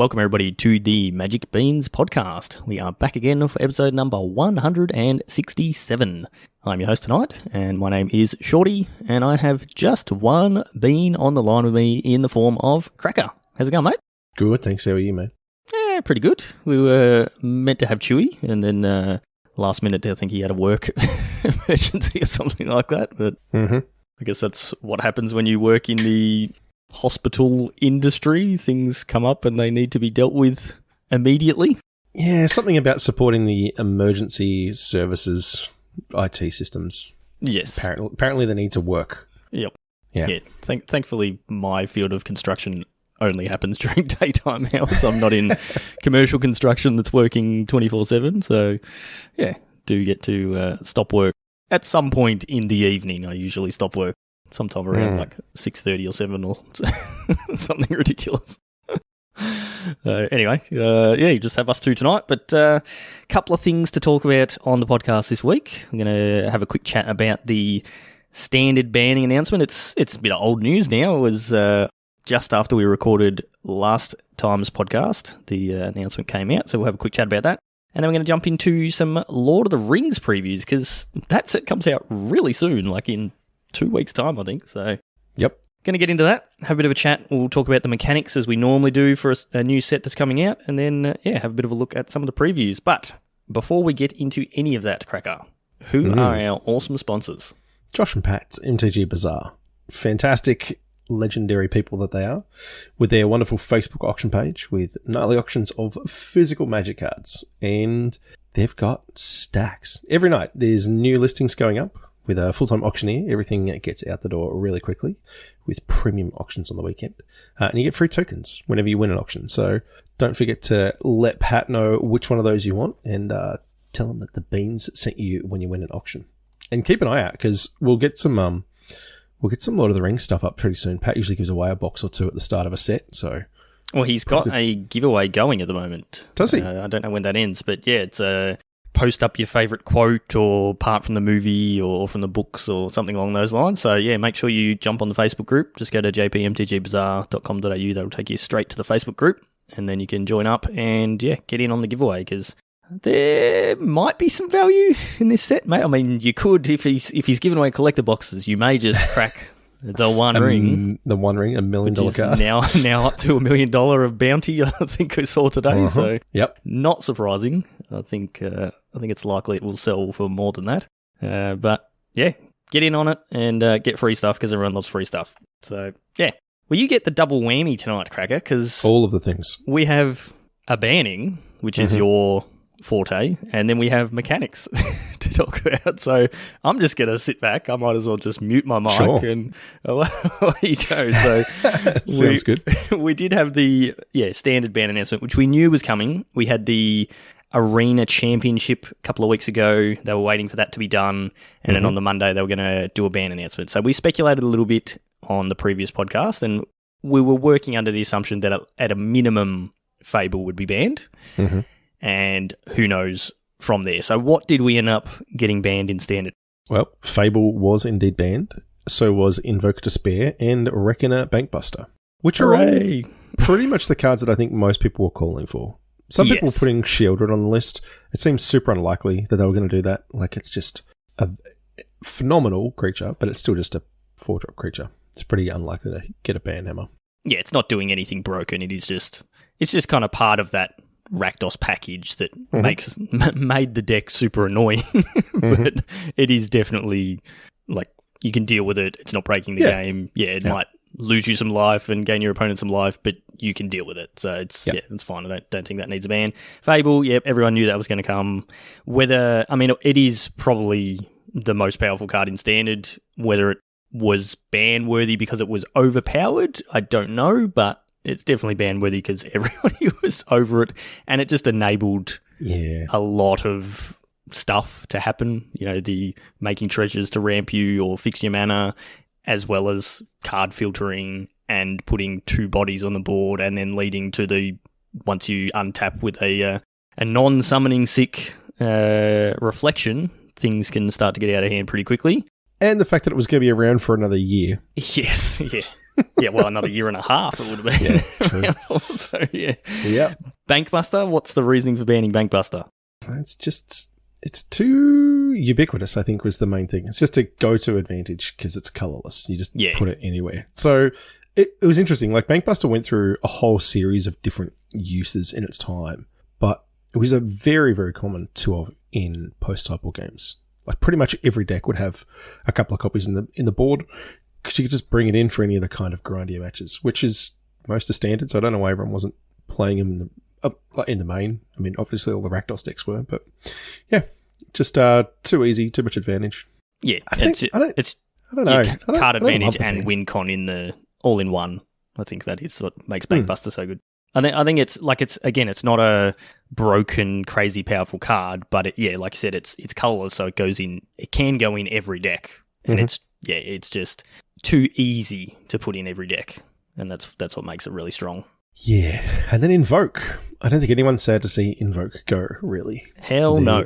welcome everybody to the Magic Beans podcast. We are back again for episode number 167. I'm your host tonight, and my name is Shorty, and I have just one bean on the line with me in the form of Cracker. How's it going, mate? Good, thanks. How are you, mate? Yeah, pretty good. We were meant to have Chewy, and then last minute I think he had a work emergency or something like that, but I guess that's what happens when you work in the hospital industry. Things come up and they need to be dealt with immediately. Yeah, something about supporting the emergency services IT systems. Yes. Apparently they need to work. Yep. Yeah. Thankfully, my field of construction only happens during daytime hours. I'm not in commercial construction that's working 24/7. So, yeah, do get to stop work at some point in the evening. I usually stop work sometime around like 6:30 or 7 or something ridiculous. Anyway, you just have us two tonight, but a couple of things to talk about on the podcast this week. I'm going to have a quick chat about the standard banning announcement. It's a bit of old news now. It was just after we recorded last time's podcast, the announcement came out, so we'll have a quick chat about that. And then we're going to jump into some Lord of the Rings previews, because that set comes out really soon, like in 2 weeks' time, I think. So, yep. Going to get into that, have a bit of a chat. We'll talk about the mechanics as we normally do for a new set that's coming out, and then, have a bit of a look at some of the previews. But before we get into any of that, Cracker, who are our awesome sponsors? Josh and Pat's MTG Bazaar. Fantastic, legendary people that they are, with their wonderful Facebook auction page with nightly auctions of physical Magic cards. And they've got stacks. Every night there's new listings going up. With a full-time auctioneer, everything gets out the door really quickly with premium auctions on the weekend. And you get free tokens whenever you win an auction. So don't forget to let Pat know which one of those you want, and tell him that the beans sent you when you win an auction. And keep an eye out, because we'll get some Lord of the Rings stuff up pretty soon. Pat usually gives away a box or two at the start of a set. So, well, he's got a giveaway going at the moment. Does he? I don't know when that ends, but yeah, it's a post up your favourite quote or part from the movie or from the books or something along those lines. So, yeah, make sure you jump on the Facebook group. Just go to jpmtgbazaar.com.au. That'll take you straight to the Facebook group, and then you can join up and, get in on the giveaway, because there might be some value in this set, mate. I mean, you could, if he's giving away collector boxes, you may just crack the One Ring. The One Ring, $1 million card. Now up to $1 million of bounty, I think I saw today. So, not surprising. I think it's likely it will sell for more than that. But yeah, get in on it and get free stuff, because everyone loves free stuff. So yeah, well, you get the double whammy tonight, Cracker, because all of the things we have a banning, which is your forte, and then we have mechanics to talk about. So I'm just going to sit back. I might as well just mute my mic and away you go. So sounds good. We did have the standard ban announcement, which we knew was coming. We had the Arena Championship a couple of weeks ago. They were waiting for that to be done, and then on the Monday they were going to do a ban announcement. So we speculated a little bit on the previous podcast, and we were working under the assumption that at a minimum Fable would be banned. And who knows from there. So what did we end up getting banned in Standard? Well, Fable was indeed banned. So was Invoke Despair and Reckoner Bankbuster, which are all pretty much the cards that I think most people were calling for. Some people were putting Shieldred on the list. It seems super unlikely that they were going to do that. Like, it's just a phenomenal creature, but it's still just a 4-drop creature. It's pretty unlikely to get a ban hammer. Yeah, it's not doing anything broken. It's just kind of part of that Rakdos package that made the deck super annoying, but it is definitely, like, you can deal with it. It's not breaking the game. It might lose you some life and gain your opponent some life, but you can deal with it. So it's it's fine. I don't think that needs a ban. Fable, everyone knew that was going to come. It is probably the most powerful card in Standard. Whether it was ban worthy because it was overpowered, I don't know, but it's definitely ban worthy because everybody was over it, and it just enabled a lot of stuff to happen. The making treasures to ramp you or fix your mana, as well as card filtering and putting 2 bodies on the board, and then leading to the, once you untap with a non-summoning sick reflection, things can start to get out of hand pretty quickly. And the fact that it was going to be around for another year. Yes, Yeah, well, another year and a half it would have been. Yeah, true. So, yeah. Yeah. Bankbuster, what's the reasoning for banning Bankbuster? It's too ubiquitous, I think, was the main thing. It's just a go-to advantage because it's colorless. You just put it anywhere. So it was interesting. Like, Bankbuster went through a whole series of different uses in its time, but it was a very, very common tool in post-type war games. Like, pretty much every deck would have a couple of copies in the board because you could just bring it in for any of the kind of grindier matches, which is most of standard. So I don't know why everyone wasn't playing them in the main. I mean, obviously all the Rakdos decks were, but yeah, just too easy, too much advantage. Yeah, I don't know. Card advantage and win con in the all-in-one. I think that is what makes Bankbuster so good. I think it's not a broken, crazy, powerful card, but like you said, it's colorless, so it can go in every deck, and it's just too easy to put in every deck, and that's what makes it really strong. Yeah, and then Invoke. I don't think anyone's sad to see Invoke go, really. Hell no.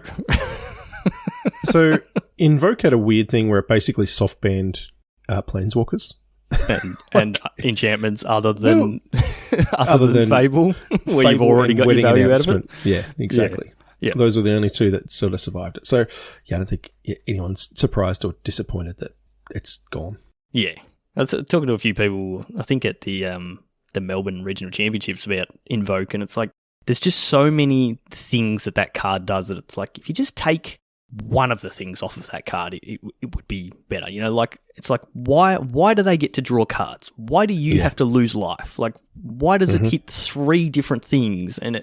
So, Invoke had a weird thing where it basically soft banned Planeswalkers. and enchantments other than Fable, where you've already got your value out of it. Yeah, exactly. Yeah. Those were the only two that sort of survived it. So, yeah, I don't think anyone's surprised or disappointed that it's gone. Yeah. I was talking to a few people, I think at the Melbourne Regional Championships about Invoke, and it's like, there's just so many things that card does that it's like, if you just take one of the things off of that card, it would be better. You know, like, it's like, why do they get to draw cards? Why do you have to lose life? Like, why does it hit 3 different things? And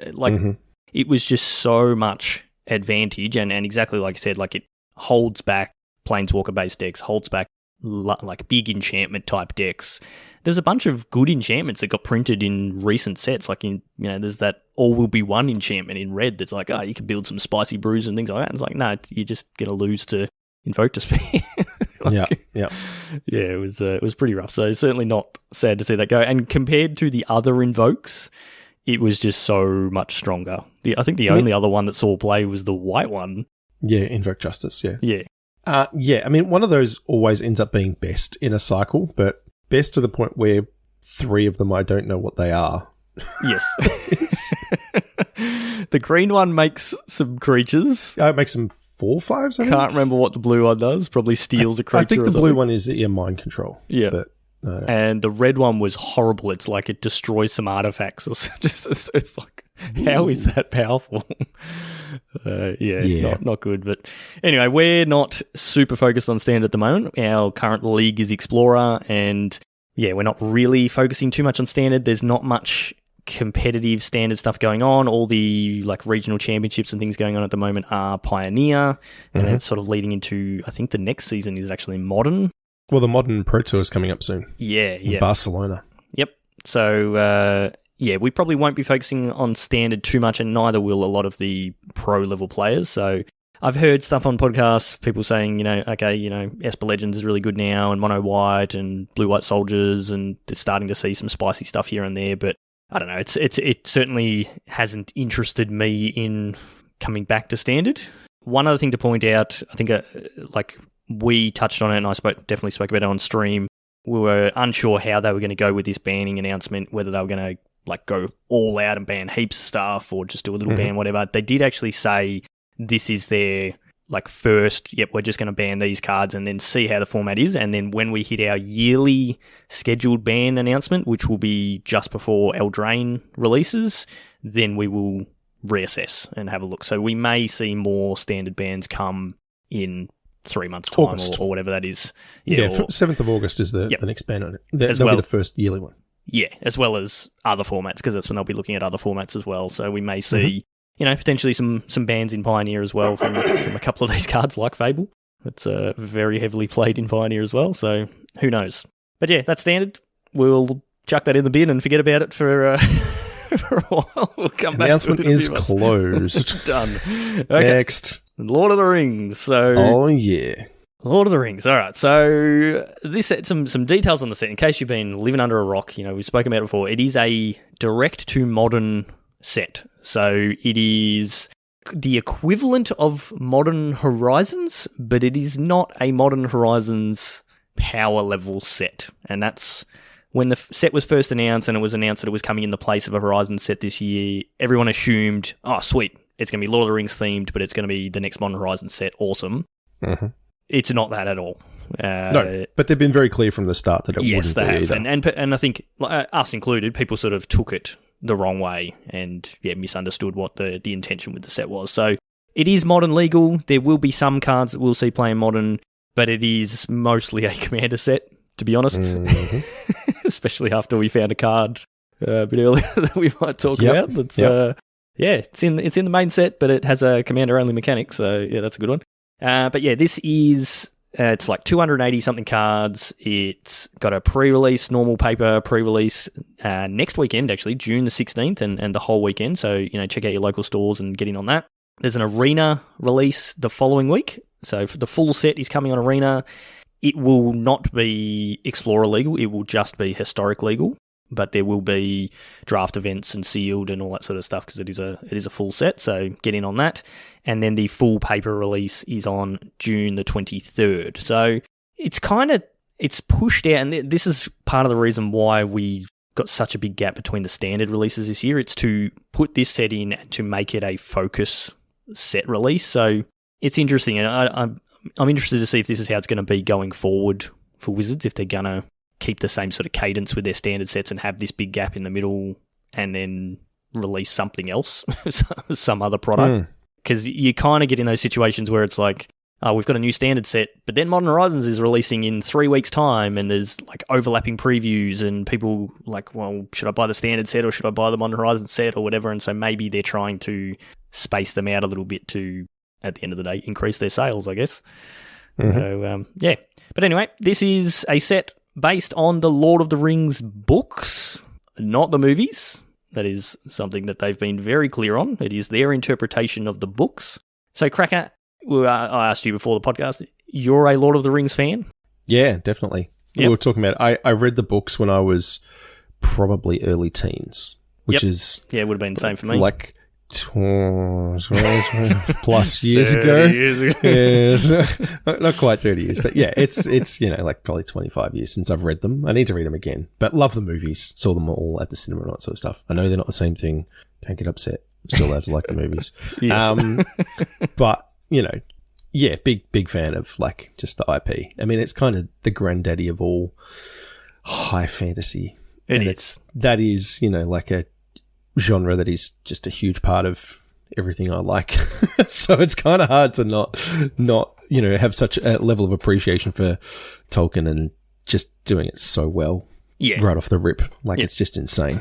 it was just so much advantage, and exactly like I said, like, it holds back Planeswalker-based decks, holds back like big enchantment type decks. There's a bunch of good enchantments that got printed in recent sets. Like, there's that All Will Be One enchantment in red that's like, you can build some spicy brews and things like that. And it's like, no, you're just going to lose to Invoke Despair. Yeah, it was pretty rough. So certainly not sad to see that go. And compared to the other Invokes, it was just so much stronger. I think the only other one that saw play was the white one. Yeah, Invoke Justice, yeah. Yeah. I mean, one of those always ends up being best in a cycle, but best to the point where 3 of them, I don't know what they are. Yes. The green one makes some creatures. It makes some 4/5s, I think. Can't remember what the blue one does. Probably steals a creature. I think the blue one is mind control. Yeah. But, and the red one was horrible. It's like it destroys some artifacts. Or it's like, how is that powerful? Not good. But anyway, we're not super focused on standard at the moment. Our current league is Explorer, and we're not really focusing too much on standard. There's not much competitive standard stuff going on. All the like regional championships and things going on at the moment are Pioneer, and it's sort of leading into, I think the next season is actually Modern. Well, the Modern Pro Tour is coming up soon. In Barcelona. Yep. So we probably won't be focusing on standard too much, and neither will a lot of the pro level players. So I've heard stuff on podcasts, people saying, Esper Legends is really good now, and Mono White and Blue White Soldiers, and they're starting to see some spicy stuff here and there, but I don't know. It certainly hasn't interested me in coming back to standard. One other thing to point out, I think we touched on it, and I definitely spoke about it on stream. We were unsure how they were going to go with this banning announcement, whether they were going to like go all out and ban heaps of stuff or just do a little ban, whatever. They did actually say this is their like first, we're just going to ban these cards and then see how the format is. And then when we hit our yearly scheduled ban announcement, which will be just before Eldraine releases, then we will reassess and have a look. So we may see more standard bans come in 3 months' time or whatever that is. 7th of August is the next ban on it. That'll be the first yearly one. Yeah, as well as other formats, because that's when they'll be looking at other formats as well. So we may see, potentially some bans in Pioneer as well from a couple of these cards like Fable. It's very heavily played in Pioneer as well, so who knows. But yeah, that's standard. We'll chuck that in the bin and forget about it for for a while. We'll come back to it. Announcement is closed. Done. Okay. Next. Lord of the Rings. So. Oh, yeah. Lord of the Rings. All right. So this set some details on the set. In case you've been living under a rock, we've spoken about it before. It is a direct to modern set. So it is the equivalent of Modern Horizons, but it is not a Modern Horizons power level set. And that's when the set was first announced and it was announced that it was coming in the place of a Horizon set this year, everyone assumed, oh, sweet, it's going to be Lord of the Rings themed, but it's going to be the next Modern Horizon set. Awesome. Mm-hmm. It's not that at all. No, but they've been very clear from the start that it wouldn't be either. And I think, us included, people sort of took it the wrong way and misunderstood what the intention with the set was. So it is Modern legal. There will be some cards that we'll see playing Modern, but it is mostly a Commander set, to be honest. Mm-hmm. Especially after we found a card a bit earlier that we might talk about. That's, it's in the main set, but it has a Commander-only mechanic, so yeah, that's a good one. But yeah, this is... it's like 280-something cards. It's got a pre-release, normal paper pre-release next weekend, actually, June the 16th, and the whole weekend. So, check out your local stores and get in on that. There's an Arena release the following week. So the full set is coming on Arena. It will not be Explorer legal. It will just be Historic legal. But there will be draft events and sealed and all that sort of stuff because it is a full set. So get in on that. And then the full paper release is on June the 23rd. So it's pushed out. And this is part of the reason why we got such a big gap between the standard releases this year. It's to put this set in and to make it a focus set release. So it's interesting. And I'm interested to see if this is how it's going to be going forward for Wizards, if they're going to keep the same sort of cadence with their standard sets and have this big gap in the middle and then release something else, some other product. Because you kind of get in those situations where it's like, oh, we've got a new standard set, but then Modern Horizons is releasing in 3 weeks' time and there's like overlapping previews and people like, well, should I buy the standard set or should I buy the Modern Horizons set or whatever? And so maybe they're trying to space them out a little bit to, at the end of the day, increase their sales, I guess. Mm-hmm. So, But anyway, this is a set based on the Lord of the Rings books, not the movies. That is something that they've been very clear on. It is their interpretation of the books. So, Cracker, I asked you before the podcast, you're a Lord of the Rings fan? Yeah, definitely. Yep. We were talking about I read the books when I was probably early teens, which is... Yeah, it would have been the same for me. Like plus years ago. Yes. Not quite 30 years, but yeah, it's like probably 25 years since I've read them. I need to read them again, but love the movies. Saw them all at the cinema and all that sort of stuff. I know they're not the same thing. Don't get upset. I'm still allowed to like the movies. Yes. But, big fan of like just the IP. I mean, it's kind of the granddaddy of all high fantasy. That is, like a genre that is just a huge part of everything I like. So it's kind of hard to not have such a level of appreciation for Tolkien and just doing it so well right off the rip. Like it's just insane.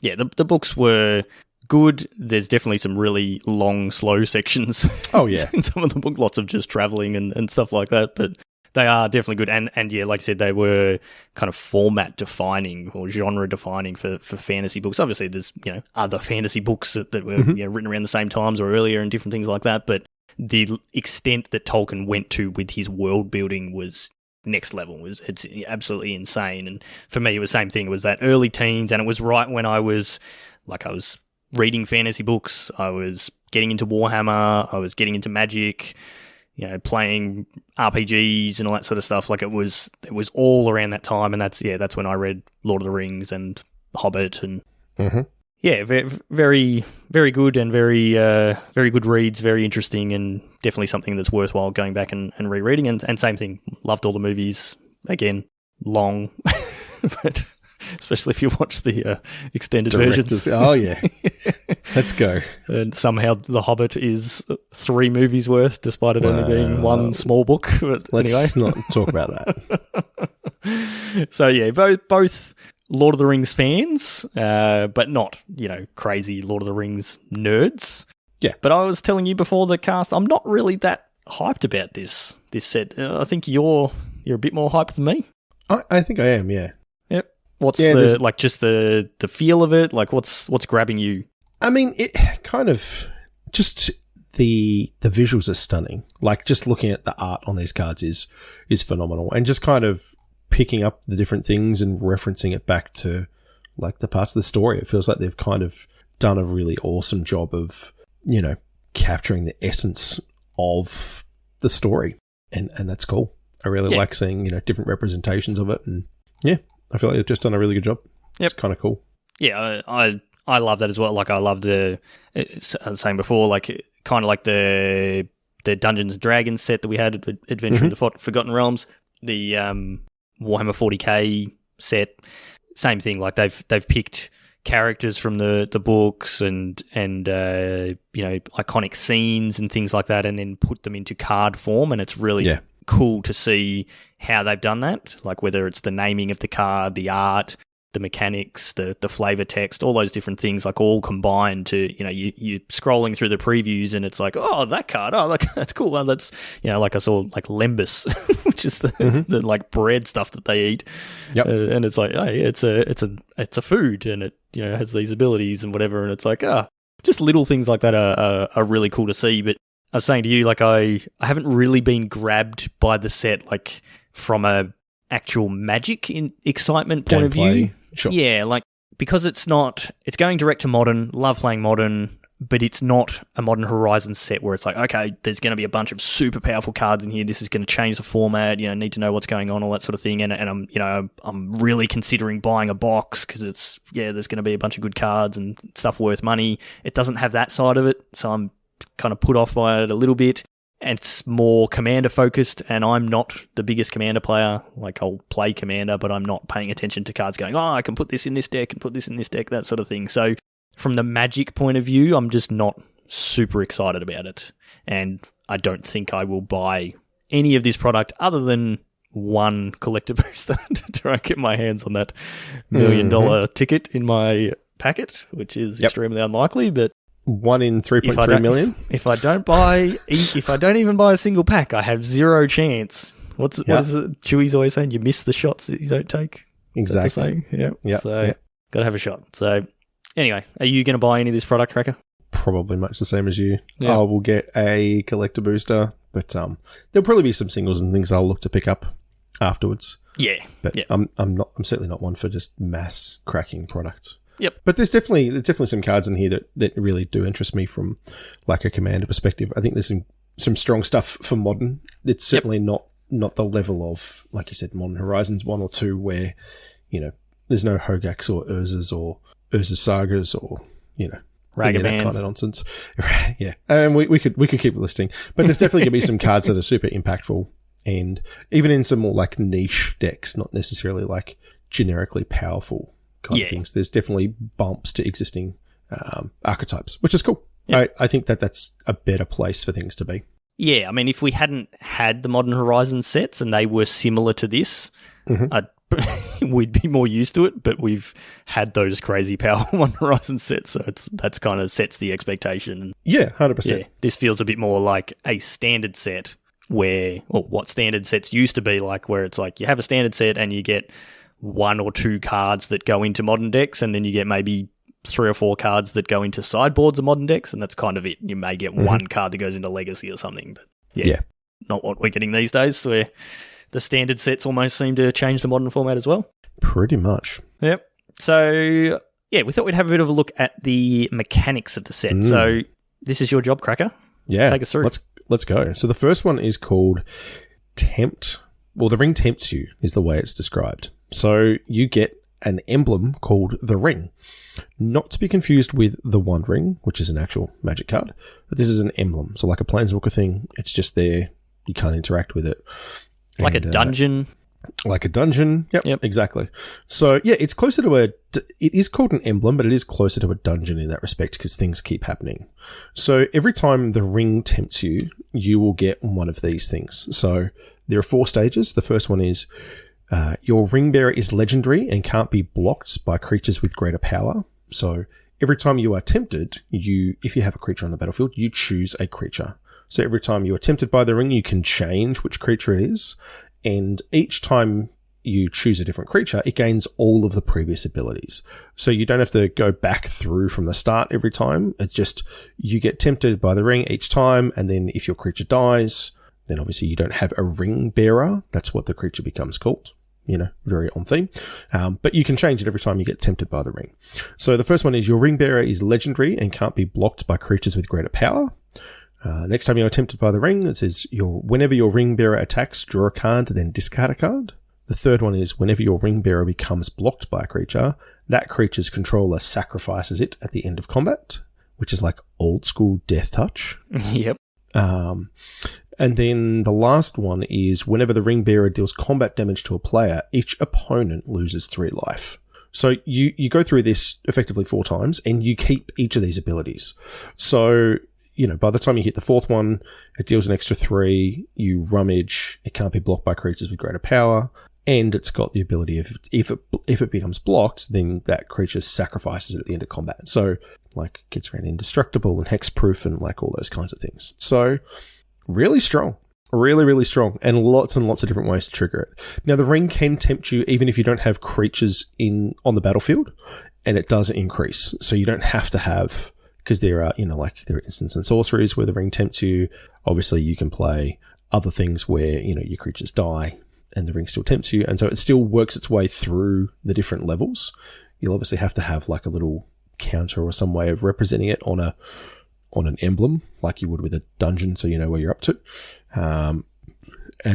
Yeah, the books were good. There's definitely some really long, slow sections. Oh, yeah. In some of the book, lots of just traveling and stuff like that, but they are definitely good. And yeah, like I said, they were kind of format defining or genre defining for fantasy books. Obviously, there's, other fantasy books that were written around the same times or earlier and different things like that. But the extent that Tolkien went to with his world building was next level. It's absolutely insane. And for me, it was the same thing. It was that early teens, and it was right when I was reading fantasy books. I was getting into Warhammer. I was getting into Magic. Playing RPGs and all that sort of stuff. Like it was all around that time, and that's when I read Lord of the Rings and Hobbit, and very, very, very good and very, very good reads, very interesting, and definitely something that's worthwhile going back and rereading. And same thing, loved all the movies. Again, long, but especially if you watch the extended versions. Oh yeah, let's go. And somehow The Hobbit is 3 movies worth, despite it only being one small book. But let's not talk about that. So yeah, both Lord of the Rings fans, but not crazy Lord of the Rings nerds. Yeah, but I was telling you before the cast, I'm not really that hyped about this set. I think you're a bit more hyped than me. I think I am. Yeah. Yep. What's the feel of it? Like what's grabbing you? I mean, it kind of just the visuals are stunning. Like just looking at the art on these cards is phenomenal, and just kind of picking up the different things and referencing it back to like the parts of the story. It feels like they've kind of done a really awesome job of, capturing the essence of the story, and that's cool. I really like seeing different representations of it, and yeah. I feel like they've just done a really good job. Yep. It's kind of cool. Yeah, I love that as well. Like, I love I was saying before, like, kind of like the Dungeons and Dragons set that we had at Adventure in the Forgotten Realms, the Warhammer 40k set, same thing. Like, they've picked characters from the books and iconic scenes and things like that, and then put them into card form, and it's really cool to see how they've done that. Like, whether it's the naming of the card, the art, the mechanics, the flavor text, all those different things, like, all combined to, you're scrolling through the previews and it's like, oh, that card, oh, like, that's cool. Well, that's, like, I saw, like, lembas, which is the like bread stuff that they eat. Yep. And it's like, hey, it's a food, and it, has these abilities and whatever. And it's like, just little things like that are really cool to see. But I was saying to you, like, I haven't really been grabbed by the set, like, from a actual Magic in excitement point of view. Sure. Yeah, like, because it's going direct to Modern, love playing Modern, but it's not a Modern Horizons set where it's like, okay, there's going to be a bunch of super powerful cards in here, this is going to change the format, need to know what's going on, all that sort of thing, and I'm really considering buying a box because it's, there's going to be a bunch of good cards and stuff worth money. It doesn't have that side of it, so I'm kind of put off by it a little bit. And it's more Commander focused, and I'm not the biggest Commander player. Like, I'll play Commander, but I'm not paying attention to cards going, I can put this in this deck and put this in this deck, that sort of thing. So from the Magic point of view, I'm just not super excited about it. And I don't think I will buy any of this product other than one collector booster to try and get my hands on that $1 million ticket in my packet, which is extremely unlikely, but 1 in 3.3 million. If I don't even buy a single pack, I have zero chance. What is it? Chewy's always saying, you miss the shots that you don't take. Exactly. Yeah. So got to have a shot. So anyway, are you going to buy any of this product, Cracker? Probably much the same as you. Yeah. I will get a collector booster, but there'll probably be some singles and things I'll look to pick up afterwards. Yeah. But I'm certainly not one for just mass cracking products. Yep. But there's definitely some cards in here that really do interest me from, like, a Commander perspective. I think there's some strong stuff for Modern. It's certainly not the level of, like you said, Modern Horizons 1 or 2 where, there's no Hogaks or Urzas or Urza Sagas or, Ragavan, that kind of nonsense. Yeah. And we could keep listing. But there's definitely going to be some cards that are super impactful, and even in some more, like, niche decks, not necessarily, like, generically powerful kind of things. There's definitely bumps to existing archetypes, which is cool. Yep. I think that's a better place for things to be. Yeah, I mean, if we hadn't had the Modern Horizons sets and they were similar to this, we'd be more used to it, but we've had those crazy powerful Modern Horizons sets, so that's kind of sets the expectation. Yeah, 100%. Yeah, this feels a bit more like a standard set what standard sets used to be like, where it's like you have a standard set and you get 1 or 2 cards that go into Modern decks, and then you get maybe 3 or 4 cards that go into sideboards of Modern decks, and that's kind of it. You may get 1 card that goes into Legacy or something, but not what we're getting these days, where the standard sets almost seem to change the Modern format as well. Pretty much. Yep. So, we thought we'd have a bit of a look at the mechanics of the set. So, this is your job, Cracker. Yeah. Take us through. Let's go. So, the first one is called Tempt. Well, the ring tempts you is the way it's described. So you get an emblem called the Ring. Not to be confused with the One Ring, which is an actual Magic card, but this is an emblem. So like a Planeswalker thing, it's just there. You can't interact with it. Like a dungeon. Like a dungeon. Yep, exactly. So it's closer to it is called an emblem, but it is closer to a dungeon in that respect because things keep happening. So every time the ring tempts you, you will get one of these things. So there are 4 stages. The first one is your ring bearer is legendary and can't be blocked by creatures with greater power. So every time you are tempted, if you have a creature on the battlefield, you choose a creature. So every time you are tempted by the ring, you can change which creature it is. And each time you choose a different creature, it gains all of the previous abilities. So you don't have to go back through from the start every time. It's just you get tempted by the ring each time. And then if your creature dies, then obviously you don't have a ring bearer. That's what the creature becomes called. Very on theme. But you can change it every time you get tempted by the ring. So the first one is your ring bearer is legendary and can't be blocked by creatures with greater power. Next time you're tempted by the ring, it says whenever your ring bearer attacks, draw a card, then discard a card. The third one is whenever your ring bearer becomes blocked by a creature, that creature's controller sacrifices it at the end of combat, which is like old school death touch. Yep. And then the last one is whenever the ring bearer deals combat damage to a player, each opponent loses 3 life. So you go through this effectively 4 times and you keep each of these abilities. So, by the time you hit the 4th one, it deals an extra 3, you rummage, it can't be blocked by creatures with greater power, and it's got the ability of, if it becomes blocked, then that creature sacrifices it at the end of combat. So, like, gets around indestructible and hexproof and, like, all those kinds of things. So, really strong. Really, really strong. And lots of different ways to trigger it. Now, the ring can tempt you even if you don't have creatures on the battlefield, and it does increase. So you don't have to have, because there are, there are instants and sorceries where the ring tempts you. Obviously, you can play other things where, your creatures die and the ring still tempts you. And so it still works its way through the different levels. You'll obviously have to have like a little counter or some way of representing it on an emblem, like you would with a dungeon, so you know where you're up to. And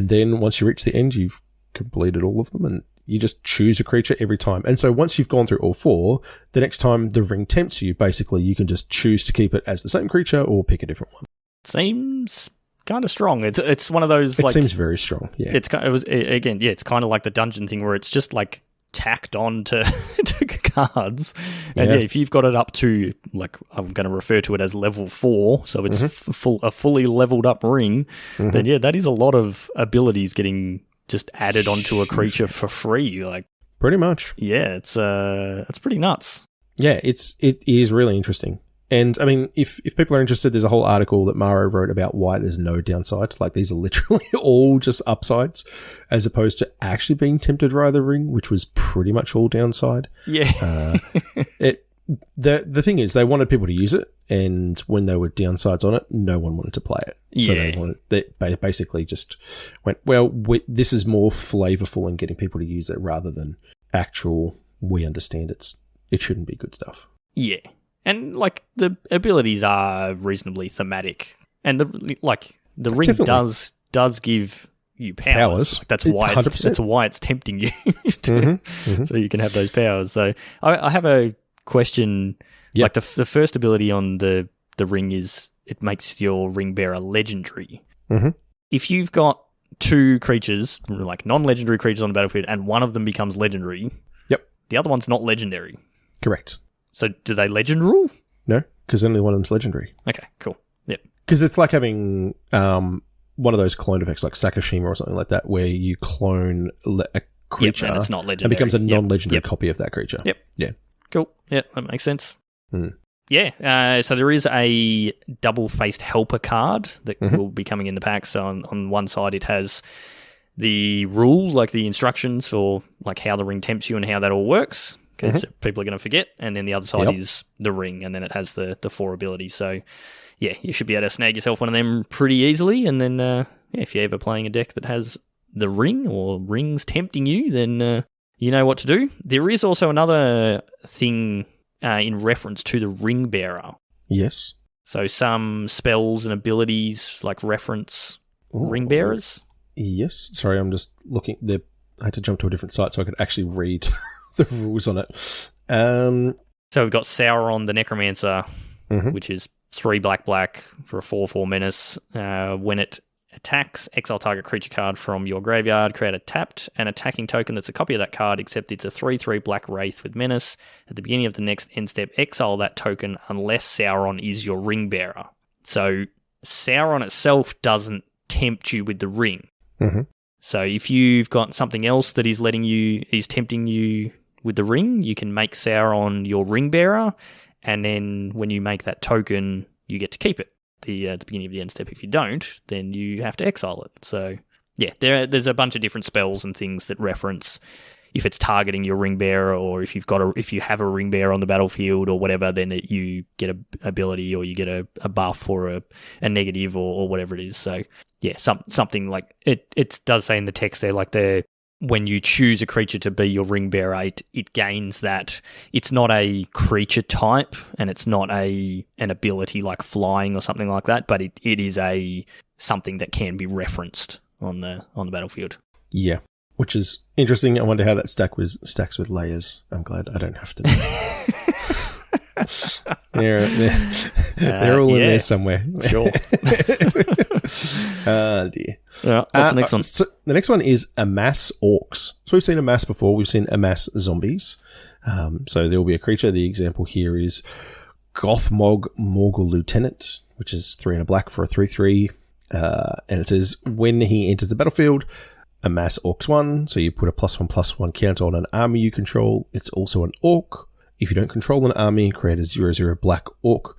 then once you reach the end, you've completed all of them, and you just choose a creature every time. And so once you've gone through all 4, the next time the ring tempts you, basically you can just choose to keep it as the same creature or pick a different one. Seems kind of strong. It's one of those. It seems very strong. Yeah. It's kind of like the dungeon thing where it's just like tacked on to cards, and if you've got it up to, like, I'm going to refer to it as level 4, so it's a fully leveled up ring, then that is a lot of abilities getting just added onto a creature for free. Like, pretty much. Yeah, it's pretty nuts. Yeah, it is really interesting. And I mean, if people are interested, there's a whole article that Maro wrote about why there's no downside. Like, these are literally all just upsides, as opposed to actually being tempted by the ring, which was pretty much all downside. Yeah. The thing is, they wanted people to use it, and when there were downsides on it, no one wanted to play it. Yeah. So they basically just went, this is more flavorful in getting people to use it rather than actual, we understand it shouldn't be good stuff. Yeah. And, like, the abilities are reasonably thematic. And, the ring Definitely. does give you powers. Like, that's why it's tempting you. So you can have those powers. So I have a question. Yep. Like, the first ability on the ring is it makes your ring bearer legendary. If you've got 2 creatures, like non-legendary creatures on the battlefield, and one of them becomes legendary, the other one's not legendary. Correct. So do they legend rule? No, because only one of them's legendary. Okay, cool. Yep. Because it's like having one of those clone effects like Sakashima or something like that, where you clone a creature and it's not legendary. And becomes a non-legendary copy of that creature. Yep. Yeah. Cool. Yep, that makes sense. Yeah, so there is a double-faced helper card that will be coming in the pack. So on one side it has the rule, like the instructions for like how the ring tempts you and how that all works, because people are going to forget. And then the other side is the ring, and then it has the 4 abilities. So, yeah, you should be able to snag yourself one of them pretty easily. And then, if you're ever playing a deck that has the ring or rings tempting you, then you know what to do. There is also another thing in reference to the ring bearer. Yes. So some spells and abilities like reference ring bearers. Yes. Sorry, I'm just looking. I had to jump to a different site so I could actually read the rules on it. So we've got Sauron the Necromancer, which is 3 black for a 4/4 menace. When it attacks, exile target creature card from your graveyard, create a tapped and attacking token that's a copy of that card, except it's a 3/3 black wraith with menace. At the beginning of the next end step, exile that token unless Sauron is your ring bearer. So Sauron itself doesn't tempt you with the ring. So if you've got something else that is tempting you with the ring, you can make Sauron your ring bearer, and then when you make that token, you get to keep it at the beginning of the end step. If you don't, then you have to exile it. So yeah, there's a bunch of different spells and things that reference if it's targeting your ring bearer, or if you have a ring bearer on the battlefield or whatever, then you get a ability, or you get a buff or a negative or whatever it is. So yeah, something like it does say in the text there, like when you choose a creature to be your ring bearer, it gains that. It's not a creature type, and it's not an ability like flying or something like that, but it is something that can be referenced on the battlefield. Yeah. which is interesting. I wonder how that stacks with layers. I'm glad I don't have to. They're all in there somewhere. Sure. Oh, dear. Yeah, what's the next one? So the next one is amass orcs. So we've seen amass before. We've seen amass zombies. So there will be a creature. The example here is Gothmog Morgul Lieutenant, which is 3 and a black for a 3/3. And it says, when he enters the battlefield, amass orcs 1. So you put a +1/+1 counter on an army you control. It's also an orc. If you don't control an army, create a 0/0 black orc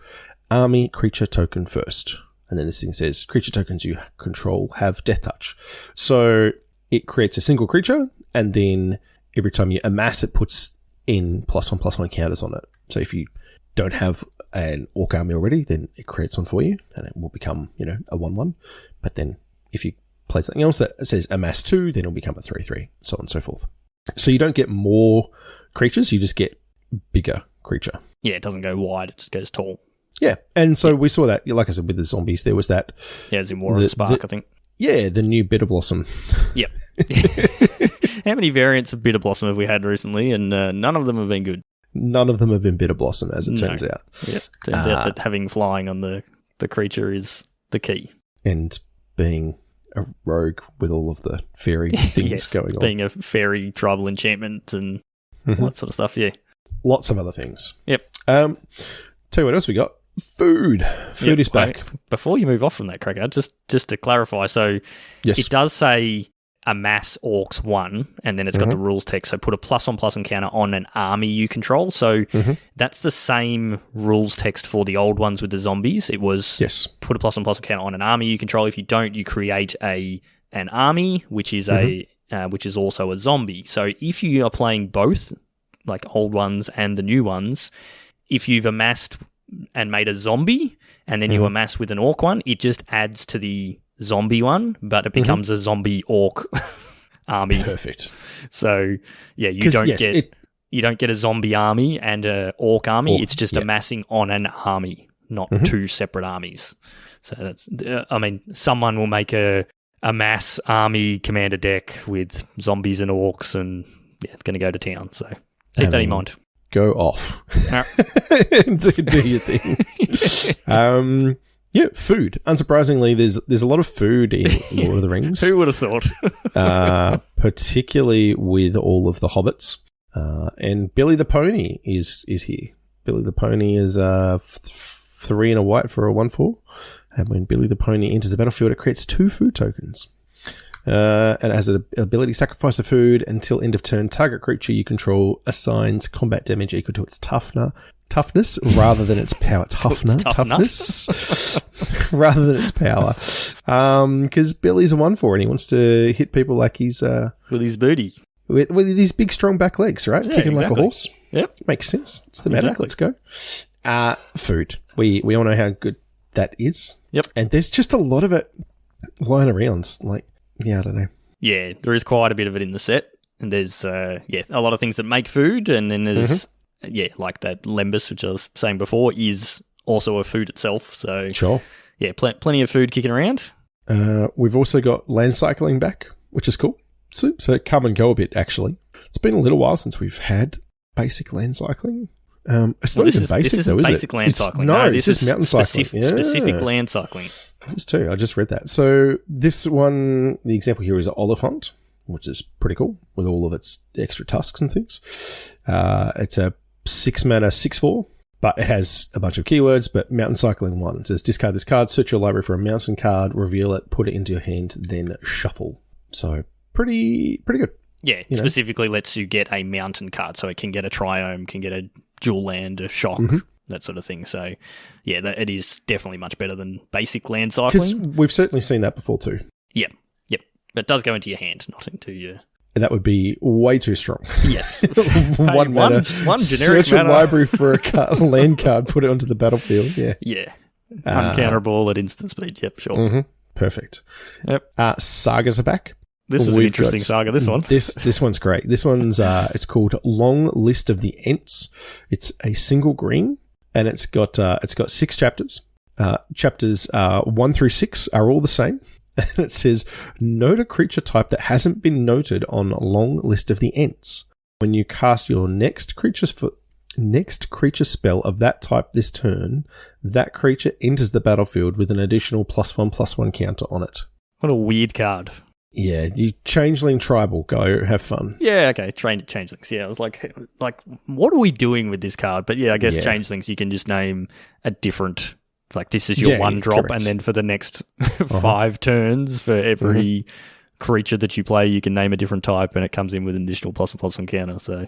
army creature token first. And then this thing says, creature tokens you control have death touch. So it creates a single creature, and then every time you amass, it puts in +1/+1 counters on it. So if you don't have an orc army already, then it creates one for you, and it will become, a 1/1. But then if you play something else that says amass 2, then it'll become a 3/3, so on and so forth. So you don't get more creatures, you just get bigger creature. Yeah, it doesn't go wide, it just goes tall. Yeah, and so we saw that, like I said, with the zombies, there was that. Yeah, it's in War of the Spark, I think. Yeah, the new Bitter Blossom. Yep. How many variants of Bitter Blossom have we had recently? And none of them have been good. None of them have been Bitter Blossom, as it turns out. Yeah, turns out that having flying on the creature is the key. And being a rogue with all of the fairy things going on. Being a fairy tribal enchantment and all that sort of stuff, yeah. Lots of other things. Yep. Tell you what else we got. Food. Food is back. Before you move off from that, Cracker, just to clarify, so it does say amass orcs 1, and then it's got the rules text, so put a +1/+1 counter on an army you control. So that's the same rules text for the old ones with the zombies. It was put a +1/+1 counter on an army you control. If you don't, you create an army, which is which is also a zombie. So if you are playing both, like old ones and the new ones, if you've amassed and made a zombie, and then you amass with an orc one, it just adds to the zombie one, but it becomes a zombie orc army. Perfect. So yeah, you don't get a zombie army and a orc army. It's just amassing on an army, not two separate armies. So that's, someone will make a mass army commander deck with zombies and orcs, and it's going to go to town. So keep that in mind. Go off. do your thing. Food. Unsurprisingly, there's a lot of food in Lord of the Rings. Who would have thought? Particularly with all of the hobbits. And Billy the Pony is here. Billy the Pony is 3 and a white for a 1/4. And when Billy the Pony enters the battlefield, it creates 2 food tokens. And as an ability, sacrifice a food until end of turn. Target creature you control assigns combat damage equal to its toughness rather than its power. Toughness rather than its power. Because Billy's a 1/4 and he wants to hit people like he's with his booty, with these big strong back legs, right? Yeah, Kicking like a horse. Yep, makes sense. It's the meta. Let's go. Food. We all know how good that is. Yep, and there's just a lot of it lying around. Like. Yeah, I don't know. Yeah, there is quite a bit of it in the set. And there's, a lot of things that make food. And then there's, like that Lembas, which I was saying before, is also a food itself. So, sure. Yeah, plenty of food kicking around. We've also got land cycling back, which is cool. So come and go a bit, actually. It's been a little while since we've had basic land cycling. It's not even basic, though, is it? Basic land cycling. No, this is mountain cycling. Specific land cycling. This too. I just read that. So this one, the example here is an Oliphant, which is pretty cool with all of its extra tusks and things. It's a 6 mana 6/4, but it has a bunch of keywords. But mountain cycling 1. It says discard this card, search your library for a mountain card, reveal it, put it into your hand, then shuffle. So pretty good. Yeah, specifically lets you get a mountain card, so it can get a triome, can get a dual land, a shock, that sort of thing. So, yeah, it is definitely much better than basic land cycling. Because we've certainly seen that before too. Yep. But it does go into your hand, not into your... That would be way too strong. Yes. one mana. One generic search a library for a land card, put it onto the battlefield. Yeah. Yeah. Uncounterable at instant speed. Yep, sure. Perfect. Yep. Sagas are back. This is an interesting saga, this one. This one's great. This one's it's called Long List of the Ents. It's a single green, and it's got 6 chapters. Chapters 1 through 6 are all the same. And it says, note a creature type that hasn't been noted on a long list of the Ents. When you cast your next creature spell of that type this turn, that creature enters the battlefield with an additional +1/+1 counter on it. What a weird card. Yeah, you Changeling Tribal, go have fun. Yeah, okay, Changelings. Yeah, I was like, what are we doing with this card? But yeah, I guess Changelings, you can just name a different, like this is your one drop, and then for the next 5 turns, for every creature that you play, you can name a different type, and it comes in with an additional +1/+1 counter. So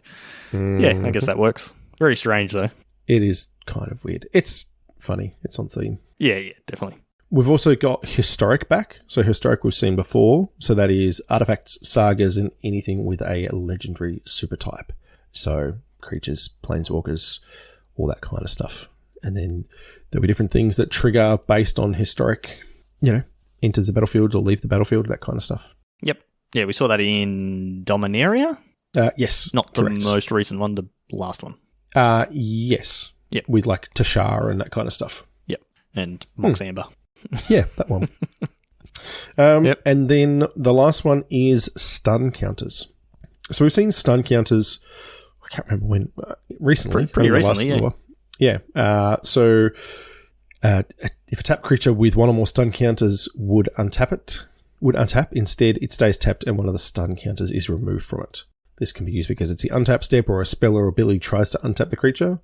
yeah, I guess that works. Very strange, though. It is kind of weird. It's funny. It's on theme. Yeah, definitely. We've also got Historic back. So Historic we've seen before. So that is artifacts, sagas, and anything with a legendary super type. So creatures, planeswalkers, all that kind of stuff. And then there'll be different things that trigger based on Historic, enters the battlefield or leave the battlefield, that kind of stuff. Yep. Yeah, we saw that in Dominaria. Yes. Not the most recent one, the last one. Yes. Yep. With like Tashara and that kind of stuff. Yep. And Mox Amber. Yeah, that one. And then the last one is stun counters. So we've seen stun counters, I can't remember when, recently. Pretty recently, So if a tap creature with one or more stun counters would untap. Instead, it stays tapped and one of the stun counters is removed from it. This can be used because it's the untap step or a spell or ability tries to untap the creature.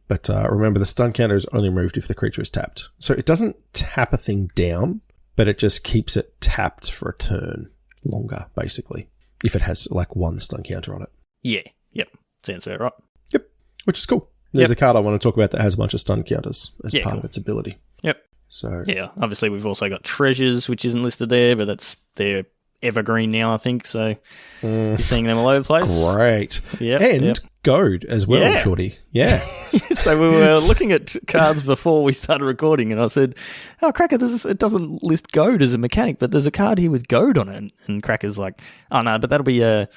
But remember, the stun counter is only removed if the creature is tapped. So it doesn't tap a thing down, but it just keeps it tapped for a turn longer, basically, if it has like one stun counter on it. Yeah, yep. Sounds about right. Yep, which is cool. There's a card I want to talk about that has a bunch of stun counters as part of its ability. Yep. So yeah, obviously we've also got Treasures, which isn't listed there, but they're evergreen now, I think. So you're seeing them all over the place. Great. Yeah. And Goad as well, Shorty. Yeah. So we were looking at cards before we started recording, and I said, "Oh, Cracker, it doesn't list Goad as a mechanic, but there's a card here with Goad on it." And Cracker's like, "Oh no, but that'll be a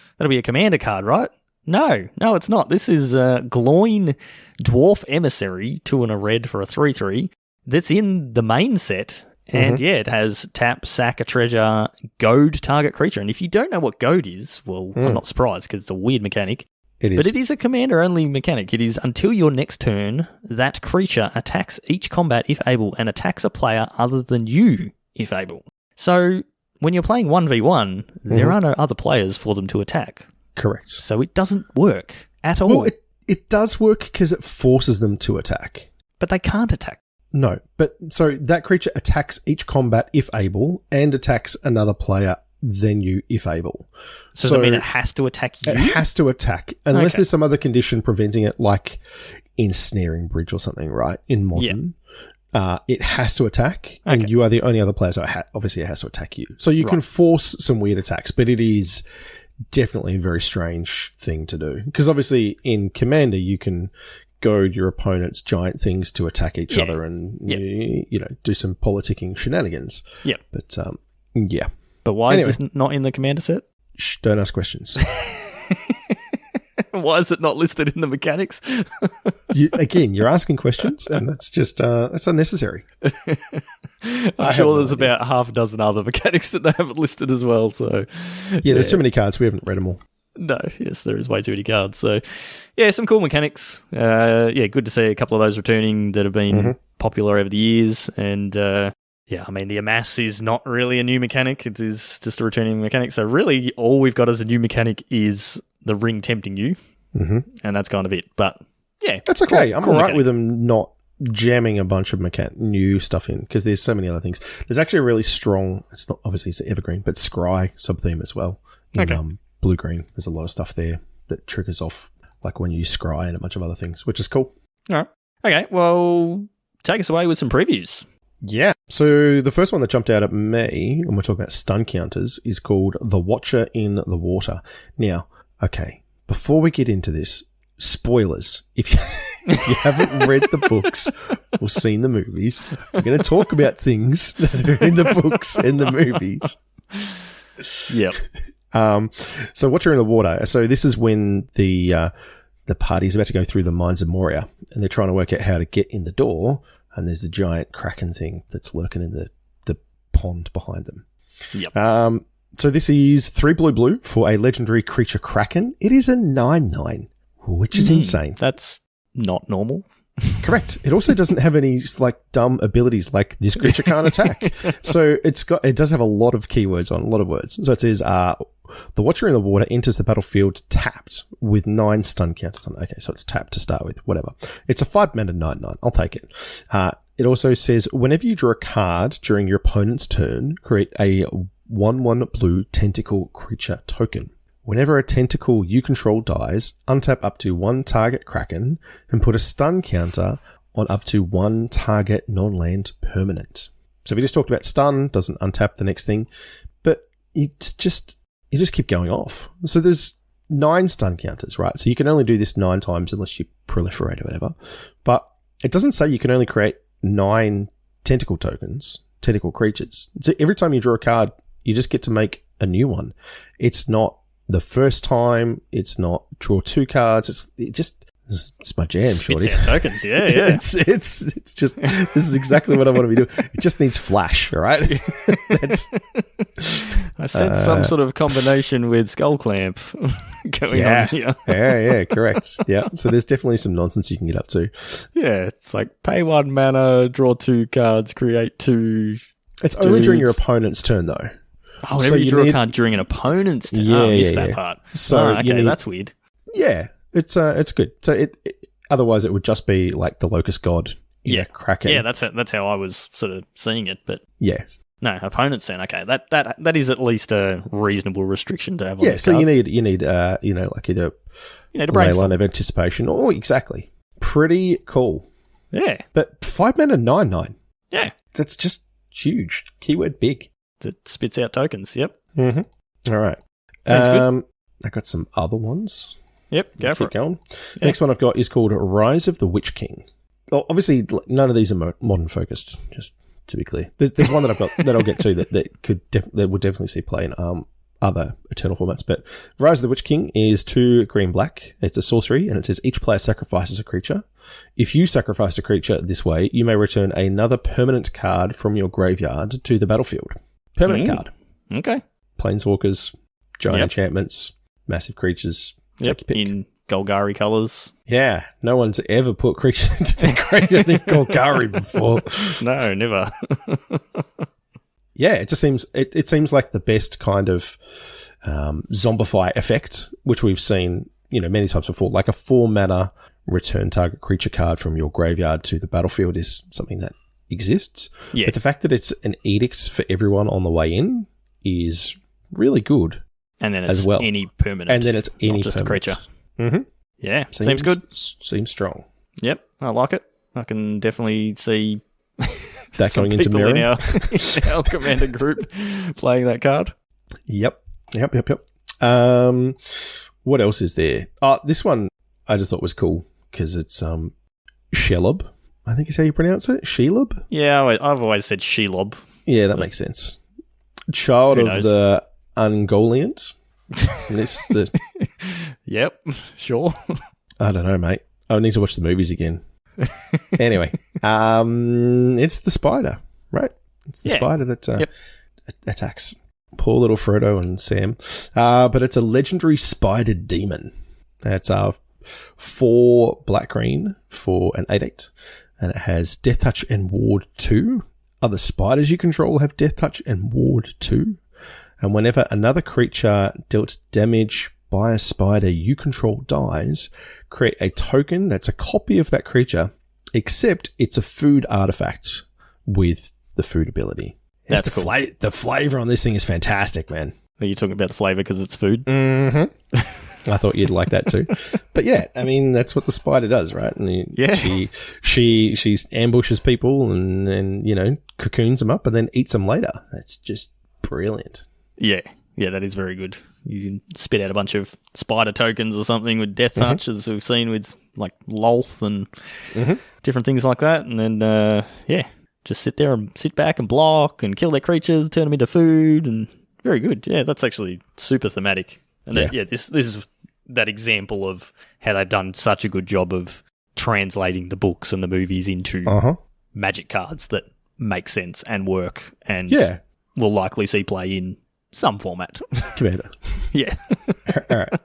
commander card, right?" No, it's not. This is Gloin Dwarf Emissary, 2 and a red for a 3/3. That's in the main set. And it has tap, sack a treasure, goad target creature. And if you don't know what goad is, well, I'm not surprised because it's a weird mechanic. It is. But it is a commander-only mechanic. It is until your next turn, that creature attacks each combat if able and attacks a player other than you if able. So when you're playing 1v1, there are no other players for them to attack. Correct. So it doesn't work at all. Well, it does work because it forces them to attack. But they can't attack. No, but so that creature attacks each combat if able and attacks another player than you if able. So does that mean it has to attack you? It has to attack unless there's some other condition preventing it, like Ensnaring Bridge or something, right? In Modern, it has to attack and you are the only other player, so obviously it has to attack you. So you can force some weird attacks, but it is definitely a very strange thing to do. Because obviously in Commander you can goad your opponent's giant things to attack each other and do some politicking shenanigans. Yeah. But But why is this not in the commander set? Shh, don't ask questions. Why is it not listed in the mechanics? You're asking questions, and that's just that's unnecessary. I'm sure there's about half a dozen other mechanics that they haven't listed as well. So there's too many cards. We haven't read them all. No, yes, there is way too many cards. So, yeah, some cool mechanics. Good to see a couple of those returning that have been popular over the years. And, I mean, the Amass is not really a new mechanic. It is just a returning mechanic. So, really, all we've got as a new mechanic is the ring tempting you. And that's kind of it. But, yeah. That's okay. I'm all right with them not jamming a bunch of new stuff in because there's so many other things. There's actually a really strong, it's not obviously it's evergreen, but Scry sub-theme as well. Blue-green. There's a lot of stuff there that triggers off, like when you use Scry and a bunch of other things, which is cool. All right. Okay, well, take us away with some previews. Yeah. So the first one that jumped out at me, when we're talking about stun counters, is called The Watcher in the Water. Now, okay, before we get into this, spoilers. If you haven't read the books or seen the movies, we're going to talk about things that are in the books and the movies. Yep. So Watcher in the Water. So this is when the party's about to go through the mines of Moria, and they're trying to work out how to get in the door. And there's the giant kraken thing that's lurking in the pond behind them. Yep. So this is 3 blue for a legendary creature Kraken. It is a 9/9, which is insane. That's not normal. Correct. It also doesn't have any like dumb abilities like this creature can't attack. So it does have a lot of keywords on, a lot of words. So it says the Watcher in the Water enters the battlefield tapped with 9 stun counters on. Okay, so it's tapped to start with. Whatever. It's a 5-mana 9/9. I'll take it. It also says whenever you draw a card during your opponent's turn, create a 1/1 blue tentacle creature token. Whenever a tentacle you control dies, untap up to 1 target Kraken and put a stun counter on up to 1 target non-land permanent. So we just talked about stun, doesn't untap the next thing, but you just keep going off. So there's 9 stun counters, right? So you can only do this 9 times unless you proliferate or whatever. But it doesn't say you can only create 9 tentacle tokens, tentacle creatures. So every time you draw a card, you just get to make a new one. It's not the first time, it's not draw 2 cards. It's my jam, Shorty. Spits out tokens, yeah. it's just, this is exactly what I want to be doing. It just needs flash, all right? I sense some sort of combination with Skull Clamp going on here. Yeah, correct. Yeah, so there's definitely some nonsense you can get up to. Yeah, it's like pay 1 mana, draw 2 cards, create 2. It's only during your opponent's turn, though. Oh, whenever you draw a card during an opponent's turn. I missed that part. So that's weird. Yeah, it's good. So otherwise it would just be like the Locust God in a Kraken. Yeah, that's how I was sort of seeing it. But yeah, no, opponent's turn. Okay, that is at least a reasonable restriction to have on this so card. you need like either a line of anticipation or exactly pretty cool. Yeah, but 5-mana 9/9. Yeah, that's just huge. Keyword big. It spits out tokens. Yep. Mm-hmm. All right. Sounds good. I got some other ones. Yep. Go for it. Keep going. Yeah. Next one I've got is called Rise of the Witch King. Well, obviously, none of these are modern focused. Just to be clear, there's one that I've got that I'll get to that would definitely see play in other Eternal formats. But Rise of the Witch King is 2 green-black. It's a sorcery, and it says each player sacrifices a creature. If you sacrifice a creature this way, you may return another permanent card from your graveyard to the battlefield. Permanent card. Okay. Planeswalkers, giant enchantments, massive creatures. Take your pick. In Golgari colours. Yeah. No one's ever put creatures into their graveyard in Golgari before. No, never. Yeah, it just seems it seems like the best kind of zombify effect, which we've seen, many times before. Like a 4-mana return target creature card from your graveyard to the battlefield is something that exists. Yeah. But the fact that it's an edict for everyone on the way in is really good. And then it's any permanent. And then it's any not just permanent. a creature. Mm-hmm. Yeah, seems good. Seems strong. Yep, I like it. I can definitely see that going into mirror in our commander group playing that card. Yep. What else is there? This one I just thought was cool because it's Shelob, I think is how you pronounce it. Shelob? Yeah, I've always said Shelob. Yeah, that makes sense. Child of the Ungoliant. This the Yep, sure. I don't know, mate. I need to watch the movies again. Anyway, it's the spider, right? It's the spider that attacks poor little Frodo and Sam. But it's a legendary spider demon. It's 4 black-green for an 8/8, and it has Death Touch and Ward 2. Other spiders you control have Death Touch and Ward 2. And whenever another creature dealt damage by a spider you control dies, create a token that's a copy of that creature, except it's a food artifact with the food ability. That's cool. The flavor on this thing is fantastic, man. Are you talking about the flavor because it's food? Mm-hmm. I thought you'd like that too. But yeah, I mean, that's what the spider does, right? And she ambushes people and cocoons them up and then eats them later. That's just brilliant. Yeah, that is very good. You can spit out a bunch of spider tokens or something with Death Touch, as we've seen with like Lolth and different things like that. And then, just sit back and block and kill their creatures, turn them into food, and very good. Yeah, that's actually super thematic. And this is that example of how they've done such a good job of translating the books and the movies into Magic cards that make sense and work and will likely see play in some format. Commander. Yeah. All right.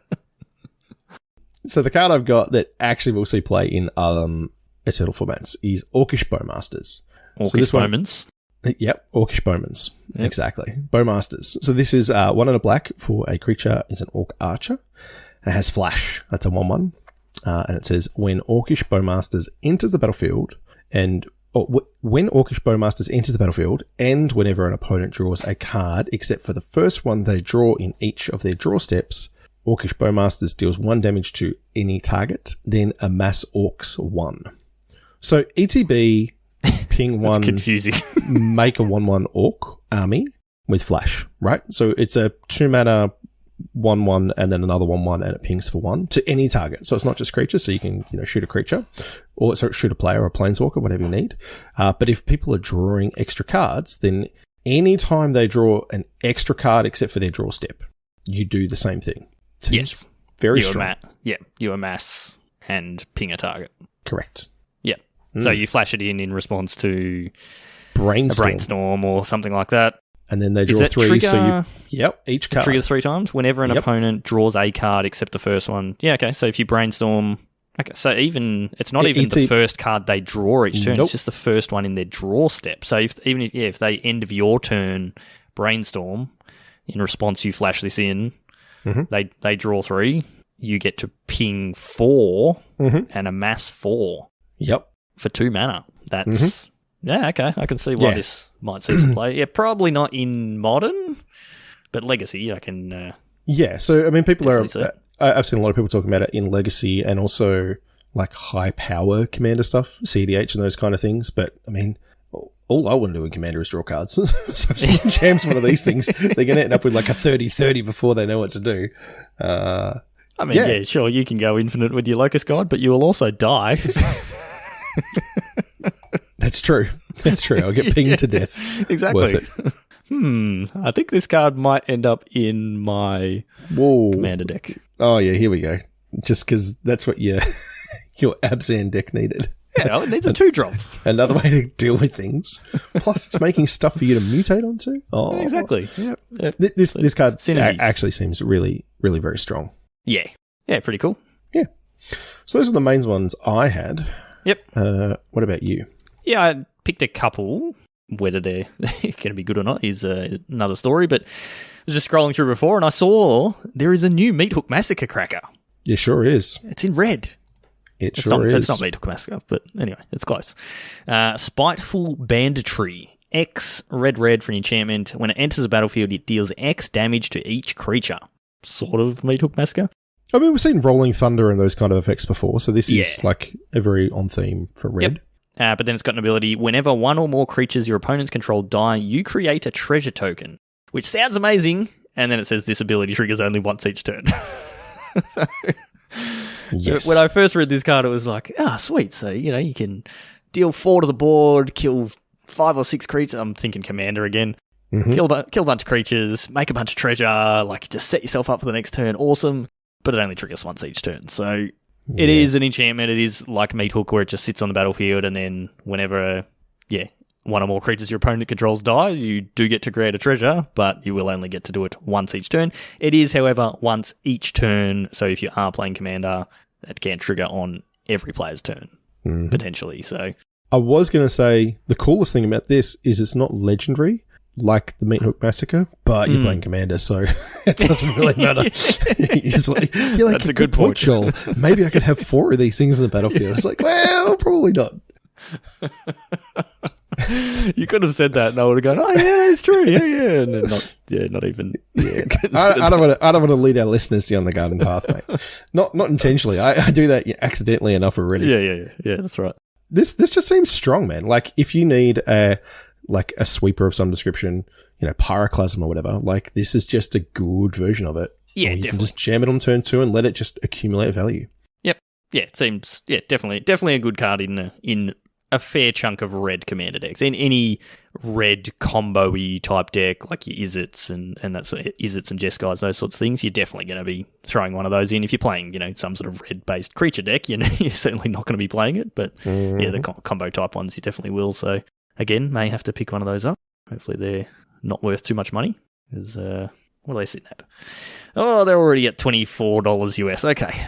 So the card I've got that actually will see play in Eternal formats is Orcish Bowmasters. Orcish Bowmans. Yep, Orcish Bowmans. Yep. Exactly. Bowmasters. So this is 1 and a black for a creature is an Orc Archer. It has Flash. That's a 1/1. And it says, when Orcish Bowmasters enters the battlefield, when Orcish Bowmasters enters the battlefield, and whenever an opponent draws a card, except for the first one they draw in each of their draw steps, Orcish Bowmasters deals 1 damage to any target, then amass Orcs 1. So ETB, ping 1, confusing. make a 1/1 Orc army with Flash, right? So it's a 2-mana 1/1 and then another 1/1 and it pings for 1 to any target. So it's not just creatures, so you can shoot a creature or shoot a player or a planeswalker, whatever you need. But if people are drawing extra cards, then anytime they draw an extra card except for their draw step, you do the same thing. So yes. Very strong. You amass and ping a target. Correct. Yeah. So you flash it in response to Brainstorm. a brainstorm or something like that. And then they draw 3, trigger, so each card. Triggers 3 times whenever an opponent draws a card except the first one. Yeah, okay. So if you brainstorm, okay, so it's not even the first card they draw each turn, it's just the first one in their draw step. So if they end of your turn brainstorm, in response you flash this in, they draw 3, you get to ping 4 and amass 4. Yep. For 2 mana. That's yeah, okay. I can see why this might see some play. Yeah, probably not in Modern, but Legacy, I can. So I mean, people are. I've seen a lot of people talking about it in Legacy and also like high power Commander stuff, CDH and those kind of things. But I mean, all I want to do in Commander is draw cards. So if someone jams one of these things, they're going to end up with like a 30-30 before they know what to do. I mean, yeah, sure, you can go infinite with your Locust Guide, but you will also die. That's true. I'll get pinged to death. Exactly. I think this card might end up in my Commander deck. Oh, yeah, here we go. Just because that's what your Abzan deck needed. Yeah, it needs a 2-drop. Another way to deal with things. Plus, it's making stuff for you to mutate onto. Oh, exactly. Yep. This card Synergies. Actually seems really, really very strong. Yeah. Yeah, pretty cool. Yeah. So those are the main ones I had. Yep. What about you? Yeah, I picked a couple. Whether they're going to be good or not is another story, but I was just scrolling through before and I saw there is a new Meathook Massacre cracker. It sure is. It's in red. It's It's not Meathook Massacre, but anyway, it's close. Spiteful Banditry. X red for an enchantment. When it enters a battlefield, it deals X damage to each creature. Sort of Meathook Massacre. I mean, we've seen Rolling Thunder and those kind of effects before, so this is like a very on theme for red. Yep. But then it's got an ability, whenever one or more creatures your opponents control die, you create a treasure token, which sounds amazing, and then it says this ability triggers only once each turn. So, when I first read this card, it was like, sweet. So, you can deal 4 to the board, kill 5 or 6 creatures. I'm thinking Commander again. Kill a bunch of creatures, make a bunch of treasure, like just set yourself up for the next turn. Awesome. But it only triggers once each turn. So it is an enchantment. It is like Meathook where it just sits on the battlefield and then whenever, one or more creatures your opponent controls die, you do get to create a treasure, but you will only get to do it once each turn. It is, however, once each turn. So if you are playing Commander, it can trigger on every player's turn, potentially. So I was going to say the coolest thing about this is it's not legendary like the Meathook Massacre, but you're playing Commander, so it doesn't really matter. you're like, that's a good point, Joel. Maybe I could have 4 of these things in the battlefield. It's like, well, probably not. You could have said that, and I would have gone, "Oh yeah, it's true, yeah," and then not even. Yeah, I don't want to lead our listeners down the garden path, mate. Not intentionally. I do that accidentally enough already. Yeah. That's right. This just seems strong, man. Like if you need a sweeper of some description, pyroclasm or whatever, like this is just a good version of it. Yeah, you definitely. can just jam it on turn 2 and let it just accumulate value. Yep. Yeah, it seems definitely a good card in a fair chunk of red Commander decks. In any red combo-y type deck, like your Izzets and that sort of Izzets and Jeskai, those sorts of things, you're definitely going to be throwing one of those in. If you're playing, some sort of red-based creature deck, you're certainly not going to be playing it. But the combo type ones, you definitely will. So again, may have to pick one of those up. Hopefully they're not worth too much money. Because, what are they sitting at? Oh, they're already at $24 US. Okay.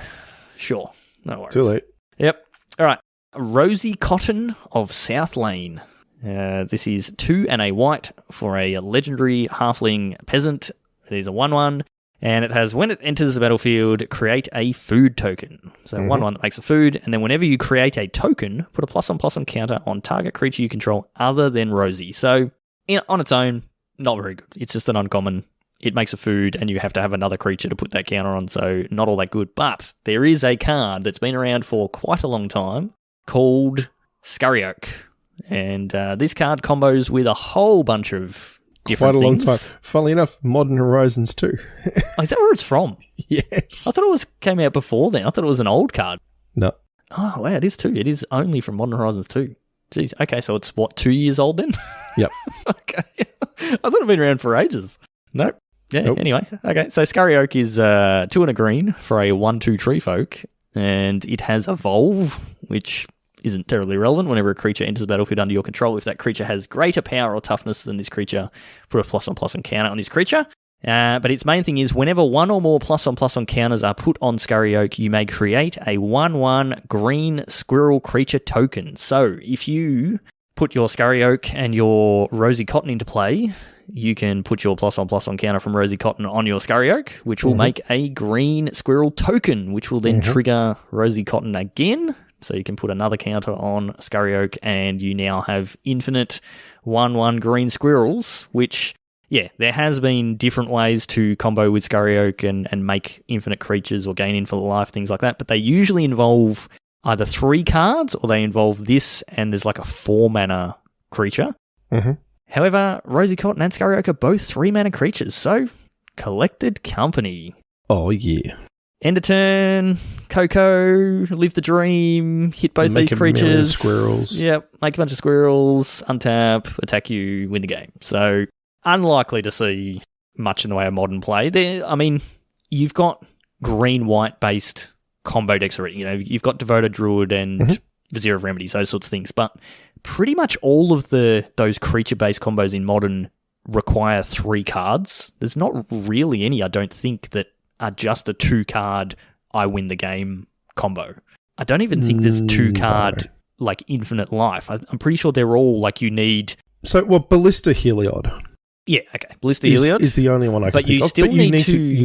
Sure. No worries. Too late. Yep. All right. Rosie Cotton of South Lane. This is 2 and a white for a legendary halfling peasant. It is a 1/1. And it has, when it enters the battlefield, create a food token. So 1/1 that makes a food, and then whenever you create a token, put a +1/+1 counter on target creature you control other than Rosie. So, on its own, not very good. It's just an uncommon. It makes a food, and you have to have another creature to put that counter on, so not all that good. But there is a card that's been around for quite a long time called Scurry Oak. And this card combos with a whole bunch of different quite a things. long time. Funnily enough, Modern Horizons 2. Oh, is that where it's from? Yes. I thought it came out before then. I thought it was an old card. No. Oh, wow, it is too. It is only from Modern Horizons 2. Jeez. Okay, so it's, 2 years old then? Yep. Okay. I thought it'd been around for ages. Nope. Yeah, Nope. Anyway. Okay, so Scurry Oak is 2 and a green for a 1/2 tree folk, and it has Evolve, which isn't terribly relevant. Whenever a creature enters the battlefield under your control, if that creature has greater power or toughness than this creature, put a +1/+1 counter on this creature. But its main thing is whenever one or more +1/+1 counters are put on Scurry Oak, you may create a 1/1 green squirrel creature token. So if you put your Scurry Oak and your Rosie Cotton into play, you can put your +1/+1 counter from Rosie Cotton on your Scurry Oak, which will make a green squirrel token, which will then trigger Rosie Cotton again. So you can put another counter on Scurry Oak, and you now have infinite 1/1 green squirrels, which, yeah, there has been different ways to combo with Scurry Oak and make infinite creatures or gain infinite life, things like that, but they usually involve either 3 cards or they involve this, and there's like a 4-mana creature. However, Rosie Cotton and Scurry Oak are both 3-mana creatures, so collected company. Oh, yeah. End of turn, Coco, live the dream, hit both Make these a million creatures. squirrels. Yep, make a bunch of squirrels, untap, attack you, win the game. So, unlikely to see much in the way of modern play. I mean, you've got green-white based combo decks already. You know, you've got Devoted Druid and Vizier of Remedies, those sorts of things. But pretty much all of those creature-based combos in modern require 3 cards. There's not really any, I don't think, that are just a 2-card I win the game combo. I don't even think there's 2-card like infinite life. I'm pretty sure they're all like you need. So, well, Ballista Heliod. Yeah, okay. Ballista Heliod is the only one I can but think you of. still But you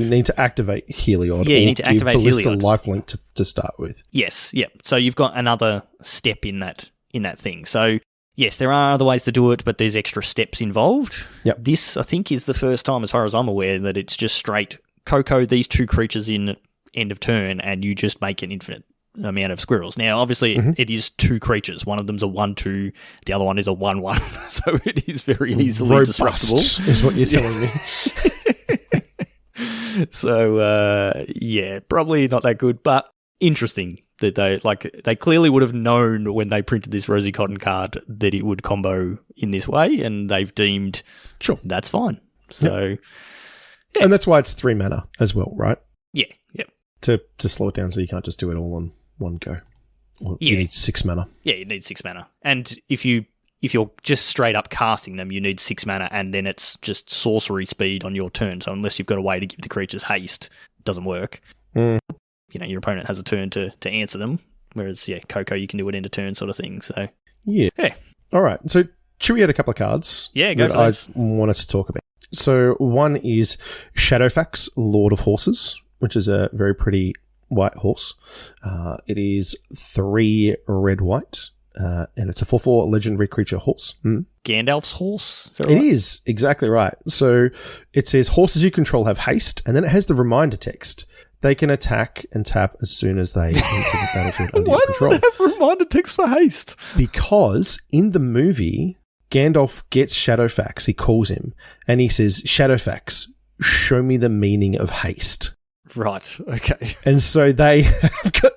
need to activate Heliod. Yeah, you need to activate Ballista Heliod. lifelink to start with. Yes, yeah. So you've got another step in that thing. So yes, there are other ways to do it, but there's extra steps involved. Yep. This, I think, is the first time, as far as I'm aware, that it's just straight Coco, these 2 creatures in end of turn, and you just make an infinite amount of squirrels. Now, obviously, it is 2 creatures. One of them's a 1/2, the other one is a 1/1. So it is very easily disruptible. Is what you're telling me. So, yeah, probably not that good, but interesting that they clearly would have known when they printed this Rosie Cotton card that it would combo in this way, and they've deemed, sure, that's fine. So, yeah. And that's why it's 3 mana as well, right? Yeah, yeah. To slow it down so you can't just do it all in one go. Well, you need 6 mana. Yeah, you need 6 mana. And if you're just straight up casting them, you need 6 mana, and then it's just sorcery speed on your turn. So unless you've got a way to give the creatures haste, it doesn't work. You know, your opponent has a turn to answer them. Whereas, yeah, Coco, you can do it end of turn sort of thing. So yeah. All right. So Chewy had a couple of cards. Yeah, go that for those. I wanted to talk about. So one is Shadowfax, Lord of Horses, which is a very pretty white horse. It is 3 red-white, and it's a 4/4 legendary creature horse. Gandalf's horse? Is that It right? is, exactly right. So it says horses you control have haste, and then it has the reminder text. They can attack and tap as soon as they enter the battlefield under Why your does control. it have reminder text for haste? Because in the movie, Gandalf gets Shadowfax, he calls him, and he says, Shadowfax, show me the meaning of haste. Right, okay. And so they have got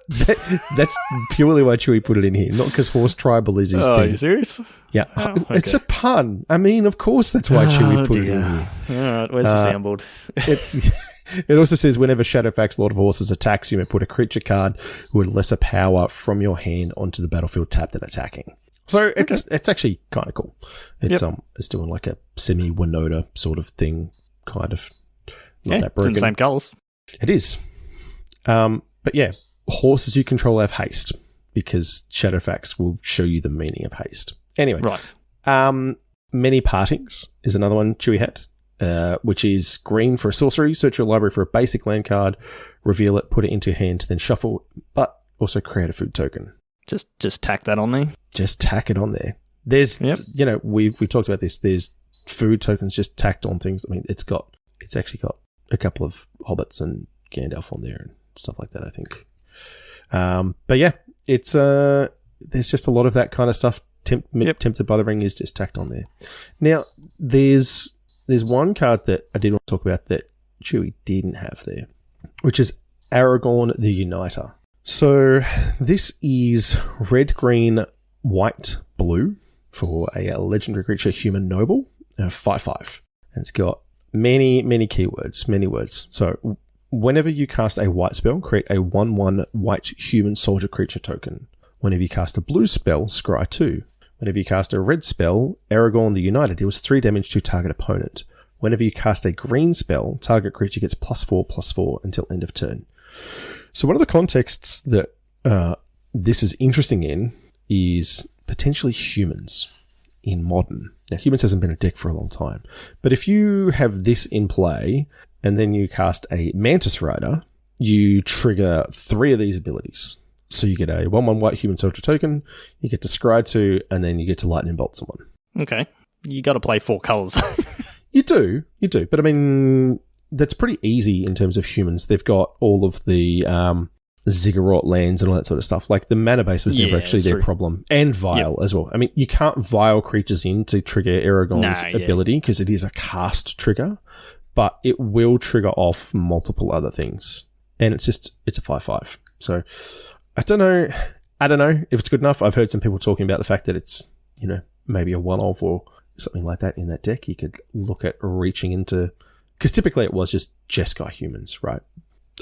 that's purely why Chewy put it in here, not because horse tribal is his Oh, are thing. you serious? Yeah, Oh, okay. It's a pun. I mean, of course that's why Chewy put it in here. All right, where's the soundboard? It also says whenever Shadowfax, Lord of Horses, attacks you, may put a creature card with lesser power from your hand onto the battlefield tapped and attacking. So it's actually kind of cool. It's it's doing like a semi Winota sort of thing, kind of. Not that broken. It's in the same colours. It is. But yeah, horses you control have haste because Shadowfax will show you the meaning of haste. Anyway, right. Many partings is another one Chewy had, which is green for a sorcery. Search your library for a basic land card, reveal it, put it into your hand, then shuffle, but also create a food token. Just tack that on there. Just tack it on there. There's, we talked about this. There's food tokens just tacked on things. I mean, it's actually got a couple of hobbits and Gandalf on there and stuff like that, I think. But yeah, it's there's just a lot of that kind of stuff. Tempted by the Ring is just tacked on there. Now, there's one card that I did want to talk about that Chewy didn't have there, which is Aragorn the Uniter. So this is red, green, white, blue for a legendary creature, human noble, 5/5. And it's got many keywords, many words. So whenever you cast a white spell, create a 1/1 white human soldier creature token. Whenever you cast a blue spell, scry 2. Whenever you cast a red spell, Aragorn the Uniter deals 3 damage to target opponent. Whenever you cast a green spell, target creature gets +4/+4 until end of turn. So one of the contexts that this is interesting in is potentially humans in Modern. Now, humans hasn't been a deck for a long time, but if you have this in play and then you cast a Mantis Rider, you trigger 3 of these abilities. So you get a 1/1 white human soldier token, you get to scry 2, and then you get to lightning bolt someone. Okay. You got to play 4 colours. You do. But I mean, that's pretty easy in terms of humans. They've got all of the Ziggurat lands and all that sort of stuff. Like the mana base was never actually their problem. And Vial as well. I mean, you can't Vial creatures in to trigger Aragorn's ability because it is a cast trigger, but it will trigger off multiple other things. And it's a 5/5. So I don't know if it's good enough. I've heard some people talking about the fact that it's, maybe a one-off or something like that in that deck. You could look at reaching into, because typically it was just Jeskai humans, right?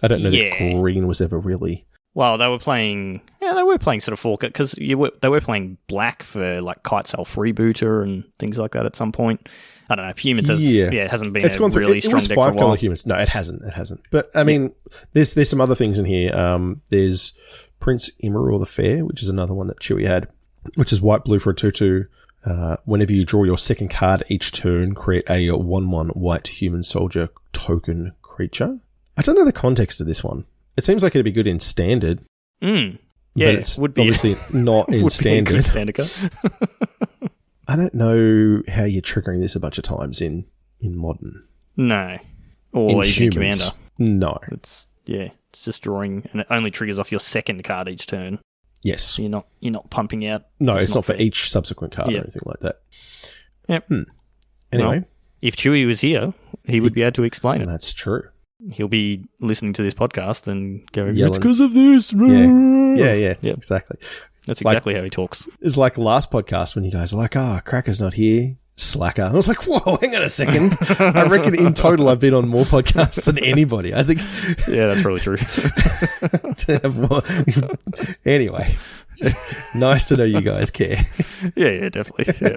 I don't know that green was ever really. Well, they were playing sort of fork it because they were playing black for like Kitesail Freebooter and things like that at some point. I don't know. Humans hasn't been a really strong deck for a while. 5-color humans. No, it hasn't. But I mean, there's some other things in here. There's Prince Imrahil the Fair, which is another one that Chewy had, which is white-blue for a 2/2. Whenever you draw your second card each turn, create a 1/1 white human soldier token creature. I don't know the context of this one. It seems like it'd be good in standard. Yeah, but it's obviously not in standard. I don't know how you're triggering this a bunch of times in Modern. No. Or even Commander. No. It's just drawing, and it only triggers off your second card each turn. Yes. So you're not pumping out. No, it's not for each subsequent card or anything like that. Yep. Anyway. Well, if Chewy was here, he would be able to explain it. That's true. He'll be listening to this podcast and going, it's because of this. Yeah, exactly. That's exactly how he talks. It's like last podcast when you guys are like, Cracker's not here. Slacker. And I was like, whoa, hang on a second. I reckon in total I've been on more podcasts than anybody. I think. Yeah, that's probably true. To have more. Anyway, just nice to know you guys care. Yeah, definitely. Yeah.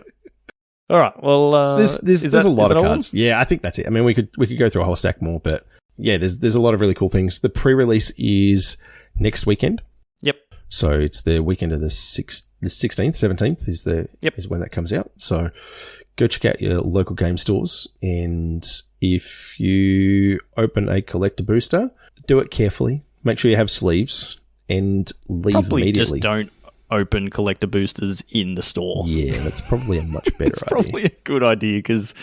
All right. Well, there's a lot of cards. Yeah, I think that's it. I mean, we could go through a whole stack more, but yeah, there's a lot of really cool things. The pre-release is next weekend. Yep. So it's the weekend of the 16th, 17th is when that comes out. So go check out your local game stores. And if you open a collector booster, do it carefully. Make sure you have sleeves and leave probably immediately. Just don't open collector boosters in the store. Yeah, that's probably a much better idea. It's probably a good idea because,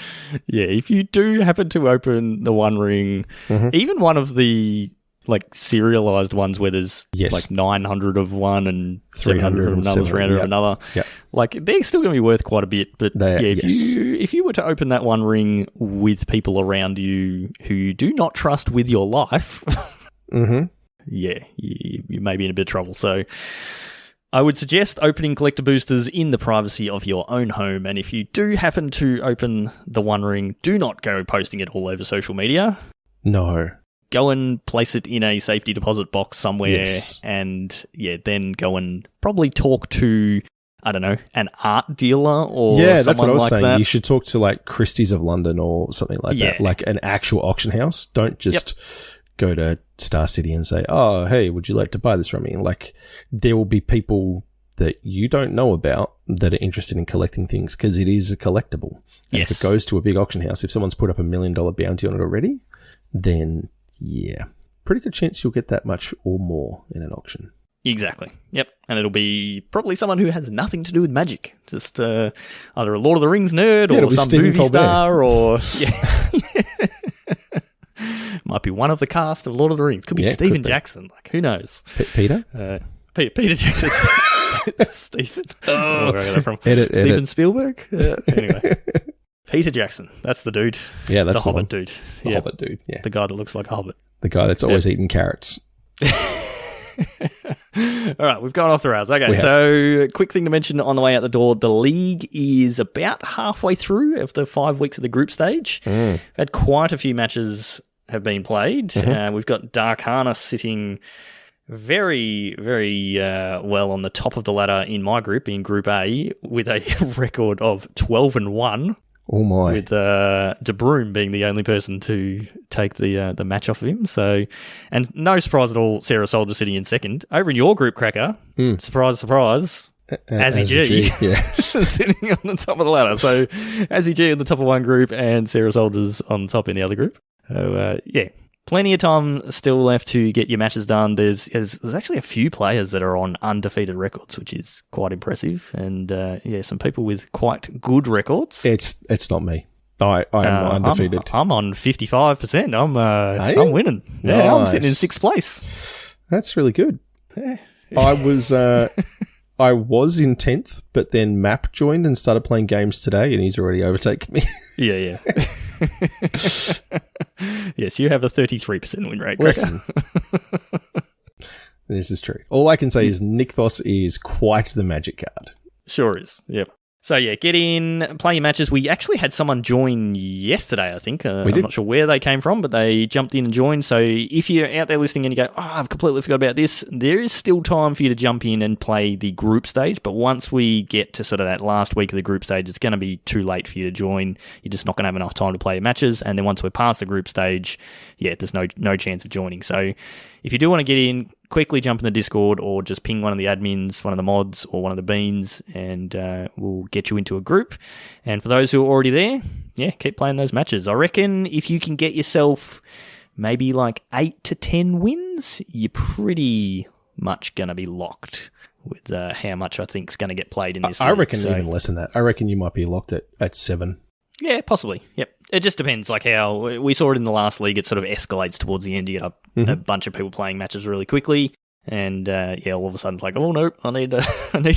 if you do happen to open the One Ring, even one of the like serialized ones where there's like 900 of one and 700 of another, 300 of another. Yep. Like they're still going to be worth quite a bit. But if you were to open that One Ring with people around you who you do not trust with your life, you may be in a bit of trouble. So I would suggest opening collector boosters in the privacy of your own home. And if you do happen to open the One Ring, do not go posting it all over social media. No. Go and place it in a safety deposit box somewhere and then go and probably talk to I don't know, an art dealer or that's someone what I was like saying. that. You should talk to like Christie's of London or something like that, like an actual auction house. Don't just go to Star City and say, "Oh, hey, would you like to buy this from me?" Like, there will be people that you don't know about that are interested in collecting things because it is a collectible. And if it goes to a big auction house, if someone's put up $1 million bounty on it already, then pretty good chance you'll get that much or more in an auction. Exactly. Yep. And it'll be probably someone who has nothing to do with magic. Just either a Lord of the Rings nerd or some Stephen movie Colbert. star or... Might be one of the cast of Lord of the Rings. Could be Stephen Jackson. Like, who knows? Peter? Peter Jackson. Stephen. Where I got that from? Edit. Steven Spielberg? Anyway. Peter Jackson. That's the dude. Yeah, that's the Hobbit dude. The Hobbit dude, yeah. The guy that looks like a Hobbit. The guy that's always eating carrots. All right, we've gone off the rails. Okay, so quick thing to mention on the way out the door, the league is about halfway through of the 5 weeks of the group stage. We've had quite a few matches have been played. We've got Dark Harness sitting very, very well on the top of the ladder in my group, in Group A, with a record of 12-1. Oh my! With De Bruyne being the only person to take the match off of him. So, and no surprise at all, Sarah Soldier sitting in second. Over in your group, Cracker, surprise, surprise, Azzy G, sitting on the top of the ladder. So, Azzy G on the top of one group and Sarah Soldier's on top in the other group. So, plenty of time still left to get your matches done. There's actually a few players that are on undefeated records, which is quite impressive. And some people with quite good records. It's not me. I am undefeated. I'm on 55%. I'm winning. Yeah, nice. I'm sitting in 6th place. That's really good. Yeah. I was in 10th, but then Map joined and started playing games today, and he's already overtaken me. Yeah. Yes, you have a 33% win rate. Listen, this is true. All I can say is Nykthos is quite the magic card. Sure is. Yep. So, get in, play your matches. We actually had someone join yesterday, I think. I'm not sure where they came from, but they jumped in and joined. So, if you're out there listening and you go, I've completely forgot about this, there is still time for you to jump in and play the group stage. But once we get to sort of that last week of the group stage, it's going to be too late for you to join. You're just not going to have enough time to play your matches. And then once we're past the group stage, there's no chance of joining. So, if you do want to get in, quickly jump in the Discord or just ping one of the admins, one of the mods or one of the beans, and we'll get you into a group. And for those who are already there, keep playing those matches. I reckon if you can get yourself maybe like 8 to 10 wins, you're pretty much going to be locked with how much I think is going to get played in this league. I reckon even less than that. I reckon you might be locked at 7. Yeah, possibly. Yep. It just depends, like how we saw it in the last league. It sort of escalates towards the end. You get a bunch of people playing matches really quickly, and all of a sudden it's like, oh no, I need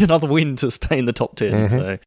another win to stay in the top 10. So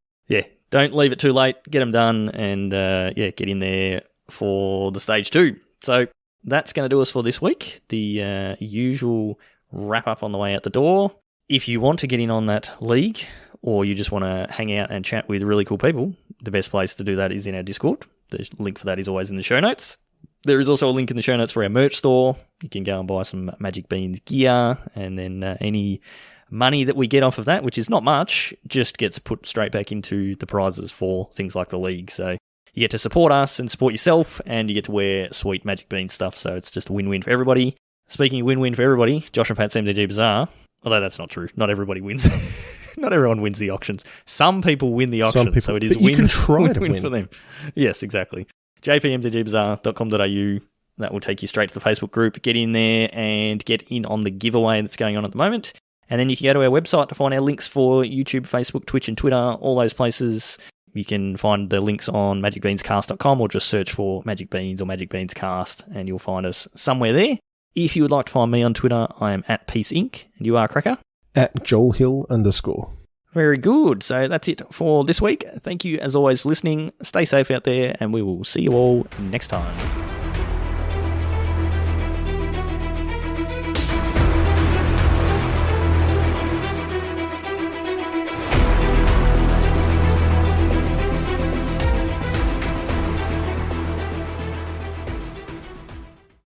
don't leave it too late. Get them done, and get in there for the stage 2. So that's going to do us for this week. The usual wrap up on the way out the door. If you want to get in on that league, or you just want to hang out and chat with really cool people, the best place to do that is in our Discord. The link for that is always in the show notes. There is also a link in the show notes for our merch store. You can go and buy some Magic Beans gear, and then any money that we get off of that, which is not much, just gets put straight back into the prizes for things like the league. So you get to support us and support yourself, and you get to wear sweet Magic Beans stuff, so it's just a win-win for everybody. Speaking of win-win for everybody, Josh and Pat's MTG Bazaar, although that's not true. Not everybody wins. Not everyone wins the auctions. Some people win the auctions, so it is you can try to win for them. Yes, exactly. jpmtgbazaar.com.au. That will take you straight to the Facebook group. Get in there and get in on the giveaway that's going on at the moment. And then you can go to our website to find our links for YouTube, Facebook, Twitch, and Twitter, all those places. You can find the links on magicbeanscast.com or just search for Magic Beans or Magic Beans Cast, and you'll find us somewhere there. If you would like to find me on Twitter, I am at Peace Inc. And you are, Cracker? At JoelHill_. Very good. So that's it for this week. Thank you, as always, for listening. Stay safe out there, and we will see you all next time.